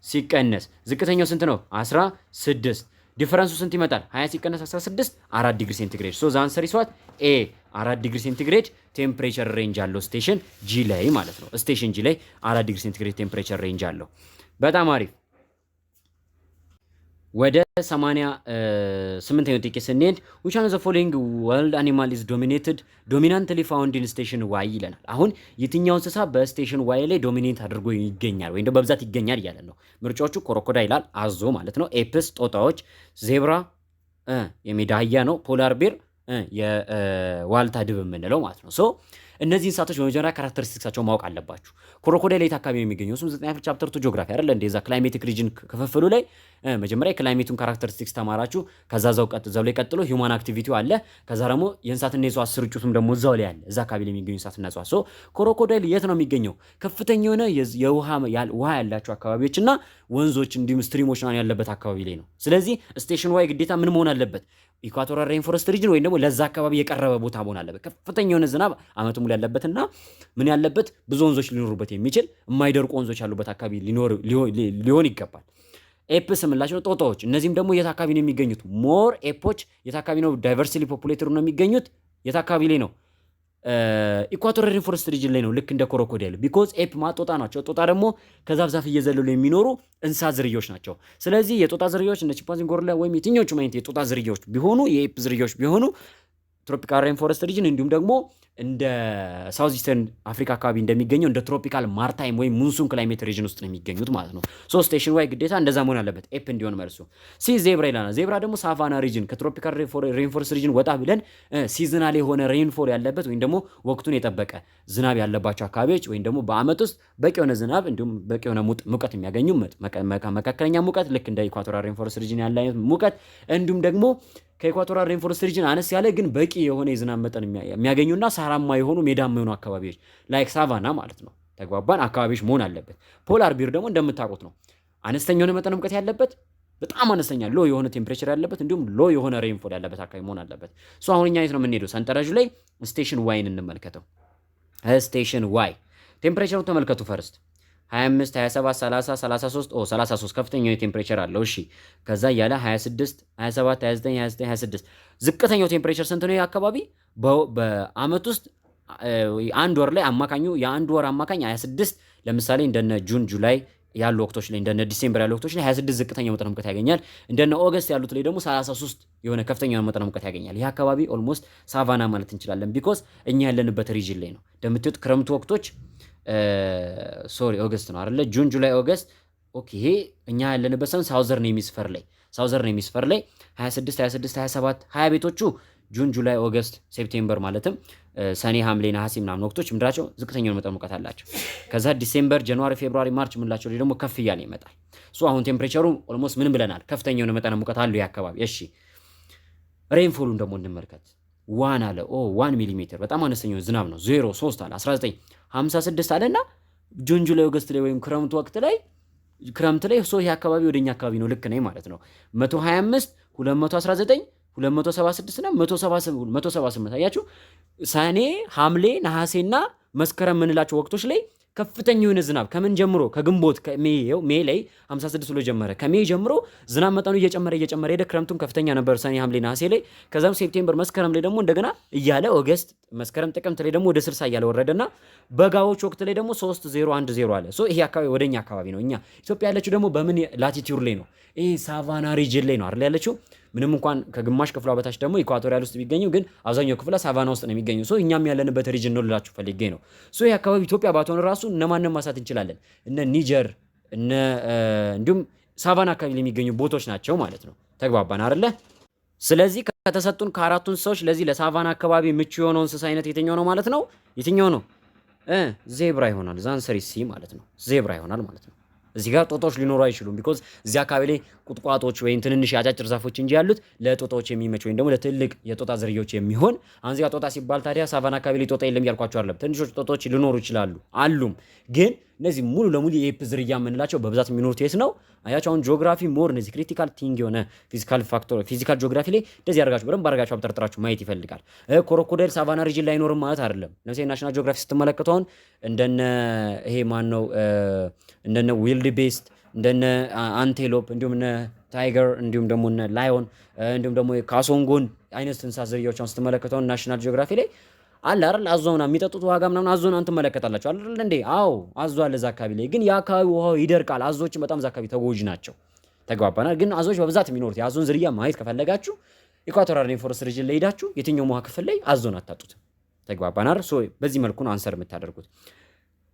ሲቀነስ ዝቅተኛው ስንት ነው? 16 ዲፈረንሱ ስንት ይመጣል? 20 ሲቀነስ 16 4 ዲግሪ ሴንቲግሬድ። ዘ አንሰር ኢዝ ዋት? ኤ 4 ዲግሪ ሴንቲግሬድ ቴምፕሬቸር ሬንጅ አለው ስቴሽን ጂ ላይ ማለት ነው። ስቴሽን ጂ ላይ 4 ዲግሪ ሴንቲግሬድ ቴምፕሬቸር ሬንጅ አለው። በጣም አሪፍ። ወደ 88ኛው ጥያቄ ስንሄድ which one of the following wild animal is dominantly found in station Y ይለናል። አሁን የትኛው እንስሳ በስቴሽን ዋይ ላይ ዶሚኔት አድርጎ ይገኛል ወይም በብዛት ይገኛል እያለ ነው። ምርጫዎቹ ኮሮኮዳይል አዞ ማለት ነው፣ ኤፕስ ጦጣዎች፣ ዜብራ የሜዳ አህያ ነው፣ ፖላር ቤር የዋልታ ድብ የምንለው ማለት ነው። እነዚህ እንስሳቶች በመጀመሪያ ካራክተሪስቲክሳቸው ማወቅ አለባችሁ። ክሮኮዳይል የት አካባቢ ነው የሚገኘው? እሱም 9 ቻፕተር 2 ጂኦግራፊ አይደለ እንደዛ ክላይሜቲክ ሪጅን ክፍፍሉ ላይ መጀመሪያ የክላይሜቱን ካራክተሪስቲክስ ተማራችሁ። ከዛ እዛው ላይ ቀጥሎ ሂውማን አክቲቪቲው አለ። ከዛ ደግሞ የእንስሳትና የእጽዋት ስርጭቱም ደግሞ እዛው ላይ አለ። እዛ አካባቢ ላይ የሚገኙ እንስሳትና እጽዋት። ክሮኮዳይል የት ነው የሚገኘው? ከፍተኛ የሆነ ውሃ ያላቸው አካባቢዎችና ወንዞች እንዲሁም ስትሪሞች ያለበት አካባቢ ላይ ነው። ስለዚህ ስቴሽን ዋይ ግዴታ ምን መሆን አለበት? ኢኳቶሪያል ሬንፎረስት ሪጅን ወይም ደግሞ ለዛ አካባቢ የቀረበ ቦታ መሆን አለበት። ከፍተኛ የሆነ ዝናብ አመቱ ሙሉ ያለበትና ምን ያለበት ብዙ ወንዞች ሊኖሩበት የሚችል የማይደርቁ ወንዞች ያሉበት አካባቢ ሊሆን ይገባል። ኤፕስ የምንላቸው ጦጣዎች፣ እነዚህም ደግሞ የት አካባቢ ነው የሚገኙት? ሞር ኤፖች የት አካባቢ ነው ዳይቨርሲሊ ፖፑሌትድ ነው የሚገኙት? የት አካባቢ ላይ ነው? ኢኳቶሪያል ሬንፎረስት ሪጅን ላይ ነው። ልክ እንደ ኮሮኮዳይል ቢኮዝ ኤፕ ጦጣ ናቸው። ጦጣ ደግሞ ከዛፍ ዛፍ እየዘለሉ የሚኖሩ እንስሳት ዝርያዎች ናቸው። ስለዚህ የጦጣ ዝርያዎች እነ ቺምፓንዚ፣ ጎሪላ ወይም የትኞቹም አይነት የጦጣ ዝርያዎች ቢሆኑ የኤፕ ዝርያዎች ቢሆኑ ትሮፒካል ሬንፎረስት ሪጅን እንዲሁም ደግሞ እንደ ሳውዝ ኢስተርን አፍሪካ አካባቢ እንደሚገኘው እንደ ትሮፒካል ማርታይም ወይም ሙንሱን ክላይሜት ሪጅን ውስጥ ነው የሚገኙት ማለት ነው። ስቴሽን ዋይ ግዴታ እንደዛ መሆን አለበት ኤፕ እንዲሆን መልሱ። ዜብራ ይላል። ዜብራ ደግሞ ሳቫና ሪጅን ከትሮፒካል ሬንፎረስት ሪጅን ወጣ ብለን ሲዝናል የሆነ ሬንፎል ያለበት ወይም ደግሞ ወቅቱን የጠበቀ ዝናብ ያለባቸው አካባቢዎች ወይም ደግሞ በአመት ውስጥ በቂ የሆነ ዝናብ እንዲሁም በቂ የሆነ ሙቀት የሚያገኙ መካከለኛ ሙቀት ልክ እንደ ኢኳቶሪያል ሬንፎረስት ሪጅን ያለ አይነት ሙቀት እንዲሁም ደግሞ ከኢኳቶሪያል ሬንፎረስት ሪጅን አነስ ያለ ግን በቂ የሆነ የዝናብ መጠን የሚያገኙና ሳራማ የሆኑ ሜዳማ የሆኑ አካባቢዎች ላይክ ሳቫና ማለት ነው። ተግባባን? አካባቢዎች መሆን አለበት። ፖላር ቢር ደግሞ እንደምታውቁት ነው አነስተኛ የሆነ መጠን ሙቀት ያለበት፣ በጣም አነስተኛ ሎ የሆነ ቴምፕሬቸር ያለበት እንዲሁም ሎ የሆነ ሬንፎል ያለበት አካባቢ መሆን አለበት። አሁን እኛ የት ነው የምንሄደው? ሰንጠረዡ ላይ ስቴሽን ዋይን እንመልከተው። ስቴሽን ዋይ ቴምፕሬቸሩን ተመልከቱ። ፈርስት 25 27 30 33 33 ከፍተኛው የቴምፕሬቸር አለው። እሺ ከዛ እያለ 26 27 29 29 26 ዝቅተኛው ቴምፕሬቸር ስንት ነው? አካባቢ በአመት ውስጥ አንድ ወር ላይ አማካኙ የአንድ ወር አማካኝ 26 ለምሳሌ እንደነ ጁን ጁላይ ያሉ ወቅቶች ላይ እንደነ ዲሴምበር ያሉ ወቅቶች ላይ 26 ዝቅተኛ መጠነ ሙቀት ያገኛል። እንደነ ኦገስት ያሉት ላይ ደግሞ 33 የሆነ ከፍተኛ መጠነ ሙቀት ያገኛል። ይህ አካባቢ ኦልሞስት ሳቫና ማለት እንችላለን። ቢኮዝ እኛ ያለንበት ሪጅን ላይ ነው። እንደምትዩት ክረምቱ ወቅቶች ኦገስት ነው አይደለ? ጁን ጁላይ ኦገስት። ኦኬ ይሄ እኛ ያለንበት ሰን ሳውዘርን ሄሚስፌር ላይ 26 26 27 20 ቤቶቹ ጁን፣ ጁላይ፣ ኦገስት፣ ሴፕቴምበር ማለትም ሰኔ፣ ሐምሌ፣ ነሐሴ ምናምን ወቅቶች ምድራቸው ዝቅተኛውን መጠን ሙቀት አላቸው። ከዛ ዲሴምበር፣ ጃንዋሪ፣ ፌብሩዋሪ፣ ማርች ምንላቸው ላይ ደግሞ ከፍ እያለ ይመጣል። አሁን ቴምፕሬቸሩ ኦልሞስት ምን ብለናል? ከፍተኛውን መጠን ሙቀት አለው አካባቢ። እሺ ሬንፎሉን ደግሞ እንመልከት። 1 አለ 1 ሚሊሜትር በጣም አነስተኛው ዝናብ ነው። 0 3 አለ 19 56 አለና ጁን፣ ጁላይ፣ ኦገስት ላይ ወይም ክረምት ወቅት ላይ ይሄ አካባቢ ወደኛ አካባቢ ነው። ልክ ነኝ ማለት ነው። 125 219 276 እና 178 አያችሁ። ሰኔ፣ ሐምሌ፣ ነሐሴና መስከረም የምንላቸው ወቅቶች ላይ ከፍተኛ የሆነ ዝናብ ከምን ጀምሮ ከግንቦት ሜይ ላይ 56 ብሎ ጀመረ። ከሜይ ጀምሮ ዝናብ መጠኑ እየጨመረ ሄደ። ክረምቱም ከፍተኛ ነበር ሰኔ፣ ሐምሌ፣ ነሐሴ ላይ። ከዛም ሴፕቴምበር፣ መስከረም ላይ ደግሞ እንደገና እያለ ኦገስት፣ መስከረም፣ ጥቅምት ላይ ደግሞ ወደ 60 እያለ ወረደና በጋዎች ወቅት ላይ ደግሞ 3010 አለ። ይሄ አካባቢ ወደኛ አካባቢ ነው። እኛ ኢትዮጵያ ያለችው ደግሞ በምን ላቲቲዩድ ላይ ነው? ይሄ ሳቫና ሪጅን ላይ ነው አይደል ያለችው። ምንም እንኳን ከግማሽ ክፍሏ በታች ደግሞ ኢኳቶሪያል ውስጥ ቢገኙ ግን አብዛኛው ክፍሏ ሳቫና ውስጥ ነው የሚገኘው። እኛም ያለንበት ሪጅን ነው ልላችሁ ፈልጌ ነው። ይሄ አካባቢ ኢትዮጵያ ባትሆን ራሱ እነማንም ማሳት እንችላለን። እነ ኒጀር እንዲሁም ሳቫና አካባቢ የሚገኙ ቦታዎች ናቸው ማለት ነው። ተግባባን አይደለ? ስለዚህ ከተሰጡን ከአራቱ እንስሳዎች ለዚህ ለሳቫና አካባቢ ምቹ የሆነው እንስሳ አይነት የትኛው ነው ማለት ነው? የትኛው ነው? ዜብራ ይሆናል። ዛንሰሪ ሲ ማለት ነው። ዜብራ ይሆናል ማለት ነው። እዚህ ጋር ጦጣዎች ሊኖሩ አይችሉም። ቢኮዝ እዚህ አካባቢ ላይ ቁጥቋጦች ወይም ትንንሽ አጫጭር ዛፎች እንጂ ያሉት ለጦጣዎች የሚመች ወይም ደግሞ ለትልቅ የጦጣ ዝርያዎች የሚሆን። አሁን እዚህ ጋር ጦጣ ሲባል ታዲያ ሳቫና አካባቢ ላይ ጦጣ የለም ያልኳቸው አይደለም። ትንሾች ጦጣዎች ሊኖሩ ይችላሉ አሉም። ግን እነዚህ ሙሉ ለሙሉ የኤፕ ዝርያ የምንላቸው በብዛት የሚኖሩት የት ነው? አያቸው። አሁን ጂኦግራፊ ሞር እነዚህ ክሪቲካል ቲንግ የሆነ ፊዚካል ጂኦግራፊ ላይ እንደዚህ ያደርጋችሁ በደንብ አድርጋችሁ አብጠርጥራችሁ ማየት ይፈልጋል። ክሮኮዳይል ሳቫና ሪጅን ላይ አይኖርም ማለት አይደለም። ለምሳሌ ናሽናል ጂኦግራፊ ስትመለከቱ አሁን እንደነ ይሄ ማን ነው እንደነ ዊልድ ቤስት እንደነ አንቴሎፕ እንዲሁም እነ ታይገር እንዲሁም ደግሞ እነ ላዮን እንዲሁም ደግሞ ካሶንጎን አይነት እንስሳ ዝርያዎች አሁን ስትመለከቱ አሁን ናሽናል ጂኦግራፊ ላይ አለ አይደል? አዞ ምናምን የሚጠጡት ዋጋ ምናምን አዞን አንተ ትመለከታላችሁ አይደል እንዴ? አዎ አዞ አለ እዛ አካባቢ ላይ። ግን የአካባቢ ውሃው ይደርቃል። አዞችን በጣም እዛ አካባቢ ተጎጂ ናቸው። ተግባባናል። ግን አዞች በብዛት የሚኖሩት የአዞን ዝርያ ማየት ከፈለጋችሁ ኢኳቶሪያል ሬንፎረስት ሪጅን ላይ ሄዳችሁ የትኛው ውሃ ክፍል ላይ አዞን አታጡትም። ተግባባናል። በዚህ መልኩ ነው አንሰር የምታደርጉት።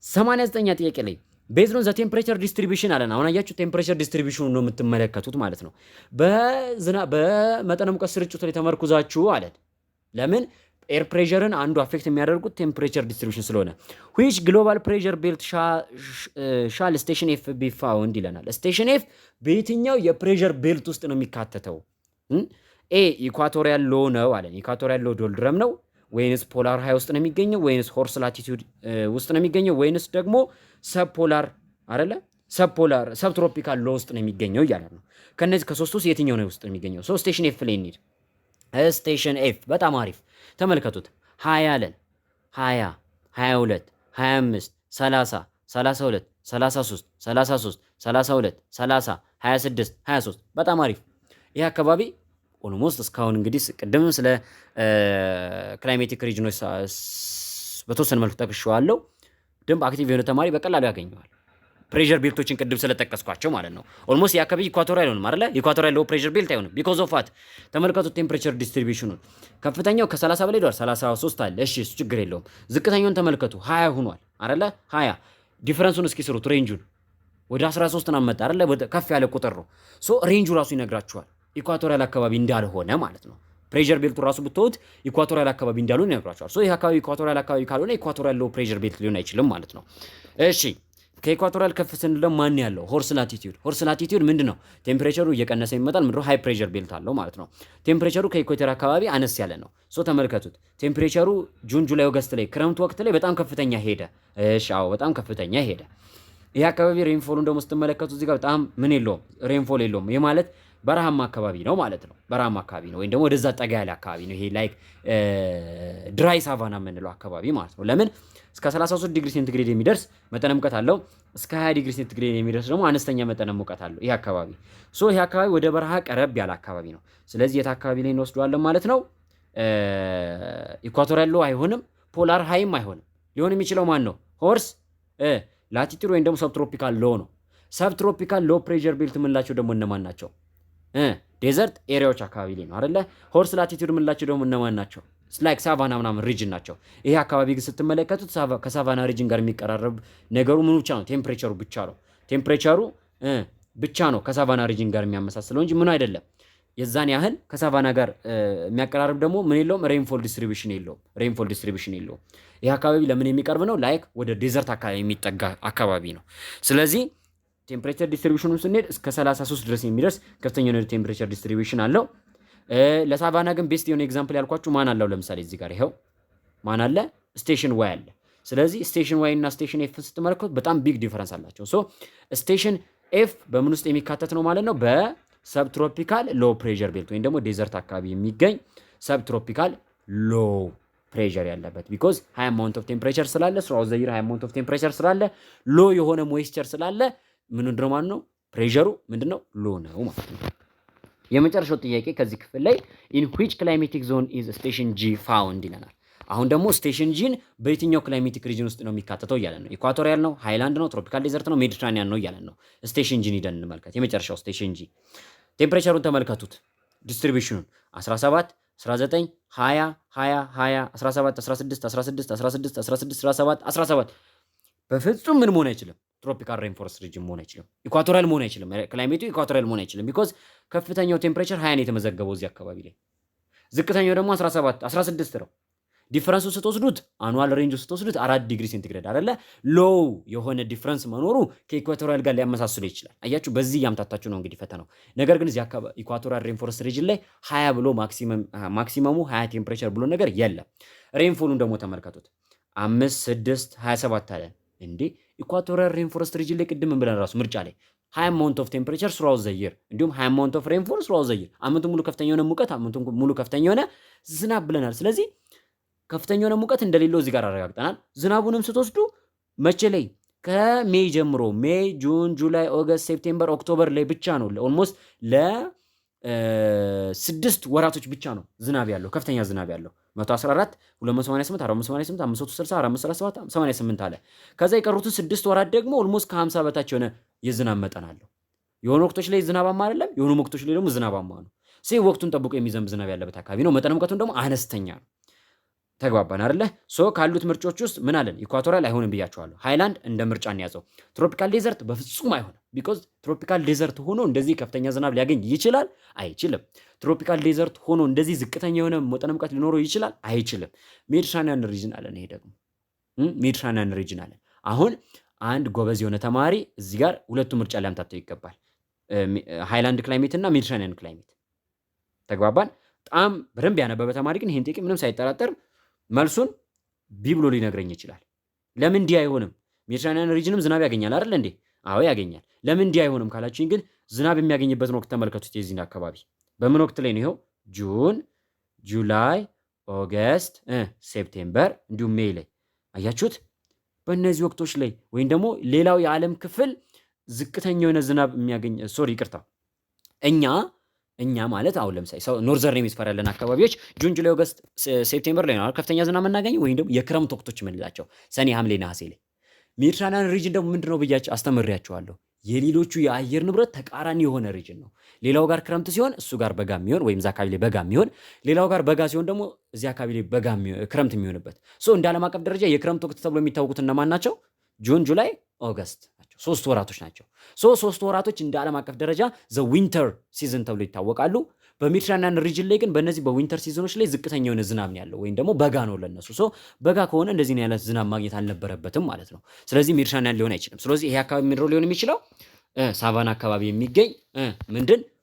89ኛ ጥያቄ ላይ ቤዝድ ኦን ዘ ቴምፕሬቸር ዲስትሪቢዩሽን አለን። አሁን አያችሁ ቴምፕሬቸር ዲስትሪቢዩሽኑ ነው የምትመለከቱት ማለት ነው። በመጠነ ሙቀት ስርጭቱ ላይ ተመርኩዛችሁ አለን። ለምን ኤር ፕሬሸርን አንዱ አፌክት የሚያደርጉት ቴምፕሬቸር ዲስትሪቢዩሽን ስለሆነ which global pressure belt shall station F be found ይለናል። ስቴሽን ኤፍ በየትኛው የፕሬሸር ቤልት ውስጥ ነው የሚካተተው? ኤ ኢኳቶሪያል ሎ ነው አለን። ኢኳቶሪያል ሎ ዶልድረም ነው ወይንስ ፖላር ሃይ ውስጥ ነው የሚገኘው ወይንስ ሆርስ ላቲቲዩድ ውስጥ ነው የሚገኘው ወይንስ ደግሞ ሰብፖላር አይደለ ሰብፖላር ሰብትሮፒካል ሎ ውስጥ ነው የሚገኘው እያለ ነው። ከነዚህ ከሶስቱ ውስጥ የትኛው ነው ውስጥ የሚገኘው? ስቴሽን ኤፍ ላይ እንሂድ። ስቴሽን ኤፍ በጣም አሪፍ ተመልከቱት። 20 አለን 20 22 25 30 32 33 33 32 30 26 23 በጣም አሪፍ። ይህ አካባቢ ኦልሞስት እስካሁን እንግዲህ ቅድም ስለ ክላይሜቲክ ሪጅኖች በተወሰነ መልኩ ጠቅሼዋለሁ። ደንብ አክቲቭ የሆነ ተማሪ በቀላሉ ያገኘዋል። ፕሬሸር ቤልቶችን ቅድም ስለጠቀስኳቸው ማለት ነው። ኦልሞስት የአካባቢ ኢኳቶሪያል አይሆንም አይደለ? ኢኳቶሪያል ሎ ፕሬሸር ቤልት አይሆንም ቢኮዝ ኦፍ ዋት? ተመልከቱት ቴምፕሬቸር ዲስትሪቢዩሽኑን። ከፍተኛው ከ30 በላይ ዷል 33 አለ። እሺ እሱ ችግር የለውም። ዝቅተኛውን ተመልከቱ 20 ሆኗል አይደለ? 20 ዲፈረንሱን እስኪ ስሩት። ሬንጁን ወደ 13 ነው መጣ አይደለ? ከፍ ያለ ቁጥር ነው። ሬንጁ ራሱ ይነግራችኋል ኢኳቶሪያል አካባቢ እንዳልሆነ ማለት ነው። ፕሬሸር ቤልቱ ራሱ ብትወት ኢኳቶሪያል አካባቢ እንዳልሆነ ይነግራችኋል። ይህ አካባቢ ኢኳቶሪያል አካባቢ ካልሆነ ኢኳቶሪያል ሎ ፕሬሸር ቤልት ሊሆን አይችልም ማለት ነው። እሺ ከኢኳቶሪያል ከፍ ስንል ደግሞ ማን ያለው? ሆርስ ላቲቲዩድ። ሆርስ ላቲቲዩድ ምንድነው? ቴምፕሬቸሩ እየቀነሰ ይመጣል። ምንድነው? ሃይ ፕሬሸር ቤልት አለው ማለት ነው። ቴምፕሬቸሩ ከኢኳቶር አካባቢ አነስ ያለ ነው። ተመልከቱት። ቴምፕሬቸሩ ጁን፣ ጁላይ፣ ኦገስት ላይ ክረምት ወቅት ላይ በጣም ከፍተኛ ሄደ። እሺ አዎ በጣም ከፍተኛ ሄደ። ይሄ አካባቢ ሬንፎሉን ደግሞ ስትመለከቱ እዚህ ጋር በጣም ምን የለውም፣ ሬንፎል የለውም። ይሄ ማለት በረሃማ አካባቢ ነው ማለት ነው። በረሃማ አካባቢ ነው ወይም ደግሞ ወደዛ ጠጋ ያለ አካባቢ ነው። ይሄ ላይክ ድራይ ሳቫና የምንለው አካባቢ ማለት ነው። ለምን እስከ 33 ዲግሪ ሴንቲግሬድ የሚደርስ መጠነ ሙቀት አለው። እስከ 20 ዲግሪ ሴንቲግሬድ የሚደርስ ደግሞ አነስተኛ መጠነ ሙቀት አለው ይሄ አካባቢ። ይሄ አካባቢ ወደ በረሃ ቀረብ ያለ አካባቢ ነው። ስለዚህ የት አካባቢ ላይ እንወስደዋለን ማለት ነው? ኢኳቶሪያል ሎ አይሆንም፣ ፖላር ሃይም አይሆንም። ሊሆን የሚችለው ማን ነው? ሆርስ ላቲቲዩድ ወይም ደግሞ ሰብትሮፒካል ሎ ነው። ሰብትሮፒካል ሎ ፕሬሸር ቤልት የምንላቸው ደግሞ እነማን ናቸው? ዴዘርት ኤሪያዎች አካባቢ ላይ ነው አይደለ? ሆርስ ላቲቲዩድ የምንላቸው ደግሞ እነማን ናቸው? ላይክ ሳቫና ምናምን ሪጅን ናቸው። ይሄ አካባቢ ግን ስትመለከቱት ከሳቫና ሪጅን ጋር የሚቀራረብ ነገሩ ምን ብቻ ነው? ቴምፕሬቸሩ ብቻ ነው። ቴምፕሬቸሩ ብቻ ነው ከሳቫና ሪጅን ጋር የሚያመሳስለው እንጂ ምን አይደለም። የዛን ያህል ከሳቫና ጋር የሚያቀራርብ ደግሞ ምን የለውም ሬንፎል ዲስትሪቢዩሽን የለውም። ይህ አካባቢ ለምን የሚቀርብ ነው? ላይክ ወደ ዴዘርት አካባቢ የሚጠጋ አካባቢ ነው። ስለዚህ ቴምፕሬቸር ዲስትሪቢዩሽኑ ስንሄድ እስከ 33 ድረስ የሚደርስ ከፍተኛ የሆነ ቴምፕሬቸር ዲስትሪቢዩሽን አለው። ለሳቫና ግን ቤስት የሆነ ኤግዛምፕል ያልኳችሁ ማን አለው? ለምሳሌ እዚህ ጋር ይኸው ማን አለ? ስቴሽን ዋይ አለ። ስለዚህ ስቴሽን ዋይ እና ስቴሽን ኤፍ ስትመለከቱ በጣም ቢግ ዲፈረንስ አላቸው። ሶ ስቴሽን ኤፍ በምን ውስጥ የሚካተት ነው ማለት ነው? በሰብትሮፒካል ሎ ፕሬዠር ቤልት ወይም ደግሞ ዴዘርት አካባቢ የሚገኝ ሰብትሮፒካል ሎ ፕሬዠር ያለበት ቢኮዝ ሃይ አማውንት ኦፍ ቴምፕሬቸር ስላለ ስራው ዘይር ሃይ አማውንት ኦፍ ቴምፕሬቸር ስላለ ሎ የሆነ ሞይስቸር ስላለ ምንድነው ማለት ነው? ፕሬዠሩ ምንድነው? ሎ ነው ማለት ነው። የመጨረሻው ጥያቄ ከዚህ ክፍል ላይ ኢን ዊች ክላይሜቲክ ዞን ኢዝ ስቴሽን ጂ ፋውንድ ይለናል። አሁን ደግሞ ስቴሽን ጂን በየትኛው ክላይሜቲክ ሪጅን ውስጥ ነው የሚካተተው እያለን ነው። ኢኳቶሪያል ነው፣ ሃይላንድ ነው፣ ትሮፒካል ዴዘርት ነው፣ ሜዲትራኒያን ነው እያለን ነው። ስቴሽን ጂን ሂደን እንመልከት። የመጨረሻው ስቴሽን ጂ ቴምፕሬቸሩን ተመልከቱት። ዲስትሪቢዩሽኑን 17 19 20 20 20 17 16 16 16 16 17 17 በፍጹም ምን መሆን አይችልም። ትሮፒካል ሬንፎረስት ሪጅን መሆን አይችልም። ኢኳቶሪያል መሆን አይችልም። ክላይሜቱ ኢኳቶሪያል መሆን አይችልም። ቢኮዝ ከፍተኛው ቴምፕሬቸር 20 ነው የተመዘገበው እዚህ አካባቢ ላይ፣ ዝቅተኛው ደግሞ 17 16 ነው። ዲፈረንሱ ስትወስዱት አኑዋል ሬንጅ ስትወስዱት 4 ዲግሪ ሴንቲግሬድ አይደለ? ሎው የሆነ ዲፈረንስ መኖሩ ከኢኳቶሪያል ጋር ሊያመሳስሉ ይችላል። አያችሁ፣ በዚህ ያምታታችሁ ነው እንግዲህ ፈተናው። ነገር ግን እዚህ አካባቢ ኢኳቶሪያል ሬንፎረስት ሪጅን ላይ 20 ብሎ ማክሲመሙ 20 ቴምፕሬቸር ብሎ ነገር የለም። ሬንፎሉን ደግሞ ተመልከቱት 5 6 27 አለ እንዴ። ኢኳቶሪያል ሬንፎረስት ሪጅን ላይ ቅድም ብለን ራሱ ምርጫ ላይ ሃይ አማውንት ኦፍ ቴምፕሬቸር ስራው ዘይር እንዲሁም ሃይ አማውንት ኦፍ ሬንፎል ስራው ዘይር አመቱ ሙሉ ከፍተኛ የሆነ ሙቀት አመቱ ሙሉ ከፍተኛ የሆነ ዝናብ ብለናል። ስለዚህ ከፍተኛ የሆነ ሙቀት እንደሌለው እዚህ ጋር አረጋግጠናል። ዝናቡንም ስትወስዱ መቼ ላይ? ከሜይ ጀምሮ ሜይ፣ ጁን፣ ጁላይ፣ ኦገስት፣ ሴፕቴምበር፣ ኦክቶበር ላይ ብቻ ነው። ኦልሞስት ለ6 ወራቶች ብቻ ነው ዝናብ ያለው ከፍተኛ ዝናብ ያለው 114 288 488 560 437 88 አለ። ከዛ የቀሩትን 6 ወራት ደግሞ ኦልሞስት ከ50 በታች የሆነ የዝናብ መጠን አለው። የሆኑ ወቅቶች ላይ ዝናባማ አይደለም፣ የሆኑ ወቅቶች ላይ ደግሞ ዝናባማ ነው። ወቅቱን ጠብቆ የሚዘንብ ዝናብ ያለበት አካባቢ ነው። መጠነ ሙቀቱን ደግሞ አነስተኛ ነው። ተግባባን አይደለ? ካሉት ምርጫዎች ውስጥ ምን አለን? ኢኳቶሪያል አይሆንም ብያቸዋለሁ። ሃይላንድ እንደ ምርጫ እንያዘው። ትሮፒካል ዴዘርት በፍጹም አይሆንም። ቢኮዝ ትሮፒካል ዴዘርት ሆኖ እንደዚህ ከፍተኛ ዝናብ ሊያገኝ ይችላል? አይችልም። ትሮፒካል ዴዘርት ሆኖ እንደዚህ ዝቅተኛ የሆነ መጠነ ሙቀት ሊኖረው ይችላል? አይችልም። ሜዲትራኒያን ሪጅን አለን። ይሄ ደግሞ ሜዲትራኒያን ሪጅን አለን። አሁን አንድ ጎበዝ የሆነ ተማሪ እዚህ ጋር ሁለቱ ምርጫ ሊያምታተው ይገባል። ሃይላንድ ክላይሜት እና ሜዲትራኒያን ክላይሜት። ተግባባን? በጣም በደንብ ያነበበ ተማሪ ግን ይሄን ጥያቄ ምንም ሳይጠራጠር መልሱን ቢ ብሎ ሊነግረኝ ይችላል። ለምን ዲ አይሆንም? ሜዲትራኒያን ሪጅንም ዝናብ ያገኛል አይደል እንዴ? አዎ ያገኛል። ለምን ዲ አይሆንም ካላችሁኝ ግን ዝናብ የሚያገኝበትን ወቅት ተመልከቱት። የዚህን አካባቢ በምን ወቅት ላይ ነው? ይኸው ጁን፣ ጁላይ፣ ኦገስት፣ ሴፕቴምበር እንዲሁም ሜይ ላይ አያችሁት። በእነዚህ ወቅቶች ላይ ወይም ደግሞ ሌላው የዓለም ክፍል ዝቅተኛ የሆነ ዝናብ የሚያገኝ እኛ ማለት አሁን ለምሳሌ ኖርዘርን ሄሚስፌር ያለን አካባቢዎች ጁን፣ ጁላይ፣ ኦገስት፣ ሴፕቴምበር ላይ ነው ከፍተኛ ዝናብ የምናገኘው ወይም ደግሞ የክረምት ወቅቶች የምንላቸው ሰኔ፣ ሐምሌ፣ ነሐሴ ላይ። ሜዲትራኒያን ሪጅን ደግሞ ምንድነው ብያቸው አስተምሬያቸዋለሁ። የሌሎቹ የአየር ንብረት ተቃራኒ የሆነ ሪጅን ነው። ሌላው ጋር ክረምት ሲሆን እሱ ጋር በጋ የሚሆን ወይም እዛ አካባቢ ላይ በጋ የሚሆን፣ ሌላው ጋር በጋ ሲሆን ደግሞ እዚህ አካባቢ ላይ ክረምት የሚሆንበት። እንደ ዓለም አቀፍ ደረጃ የክረምት ወቅት ተብሎ የሚታወቁት እነማን ናቸው? ጁን፣ ጁላይ፣ ኦገስት ናቸው። 3 ወራቶች ናቸው። 3 ወራቶች እንደ ዓለም አቀፍ ደረጃ ዘ ዊንተር ሲዝን ተብሎ ይታወቃሉ። በሜዲትራኒያን ሪጅን ላይ ግን በእነዚህ በዊንተር ሲዝኖች ላይ ዝቅተኛ የሆነ ዝናብ ነው ያለው ወይም ደግሞ በጋ ነው ለነሱ። በጋ ከሆነ እንደዚህ ነው ያለ ዝናብ ማግኘት አልነበረበትም ማለት ነው። ስለዚህ ሜዲትራኒያን ሊሆን አይችልም። ስለዚህ ይሄ አካባቢ ምንድነው ሊሆን የሚችለው? ሳቫና አካባቢ የሚገኝ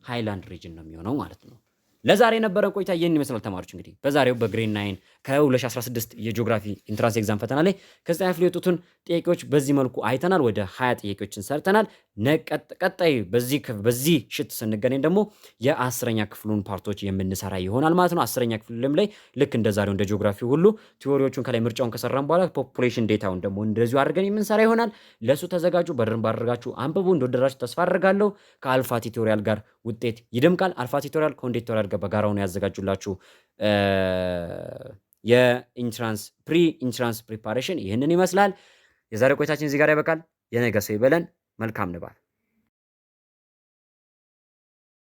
ሃይላንድ ሪጅን ነው የሚሆነው ማለት ነው። ለዛሬ የነበረን ቆይታ ይህን ይመስላል ተማሪዎች። እንግዲህ በዛሬው በግሬድ 9 ከ2016 የጂኦግራፊ ኢንትራንስ ኤግዛም ፈተና ላይ ከ9 ክፍል የወጡትን ጥያቄዎች በዚህ መልኩ አይተናል። ወደ 20 ጥያቄዎችን ሰርተናል። ቀጣይ በዚህ ሽት ስንገናኝ ደግሞ የ10ኛ ክፍሉን ፓርቶች የምንሰራ ይሆናል ማለት ነው። 10ኛ ክፍልም ላይ ልክ እንደ ዛሬው እንደ ጂኦግራፊ ሁሉ ቲዎሪዎቹን ከላይ ምርጫውን ከሰራን በኋላ ፖፑሌሽን ዴታውን ደግሞ እንደዚሁ አድርገን የምንሰራ ይሆናል። ለሱ ተዘጋጁ። በደንብ አድርጋችሁ አንብቡ። እንደወደዳችሁ ተስፋ አድርጋለሁ። ከአልፋ ቲቶሪያል ጋር ውጤት ይደምቃል። አልፋ ቲቶሪያል ከወንዴት ቲቶሪያል ጋር በጋራ ሆነው ያዘጋጁላችሁ የኢንትራንስ ፕሪፓሬሽን ይህንን ይመስላል። የዛሬ ቆይታችን እዚህ ጋር ያበቃል። የነገ ሰው ይበለን። መልካም ንባብ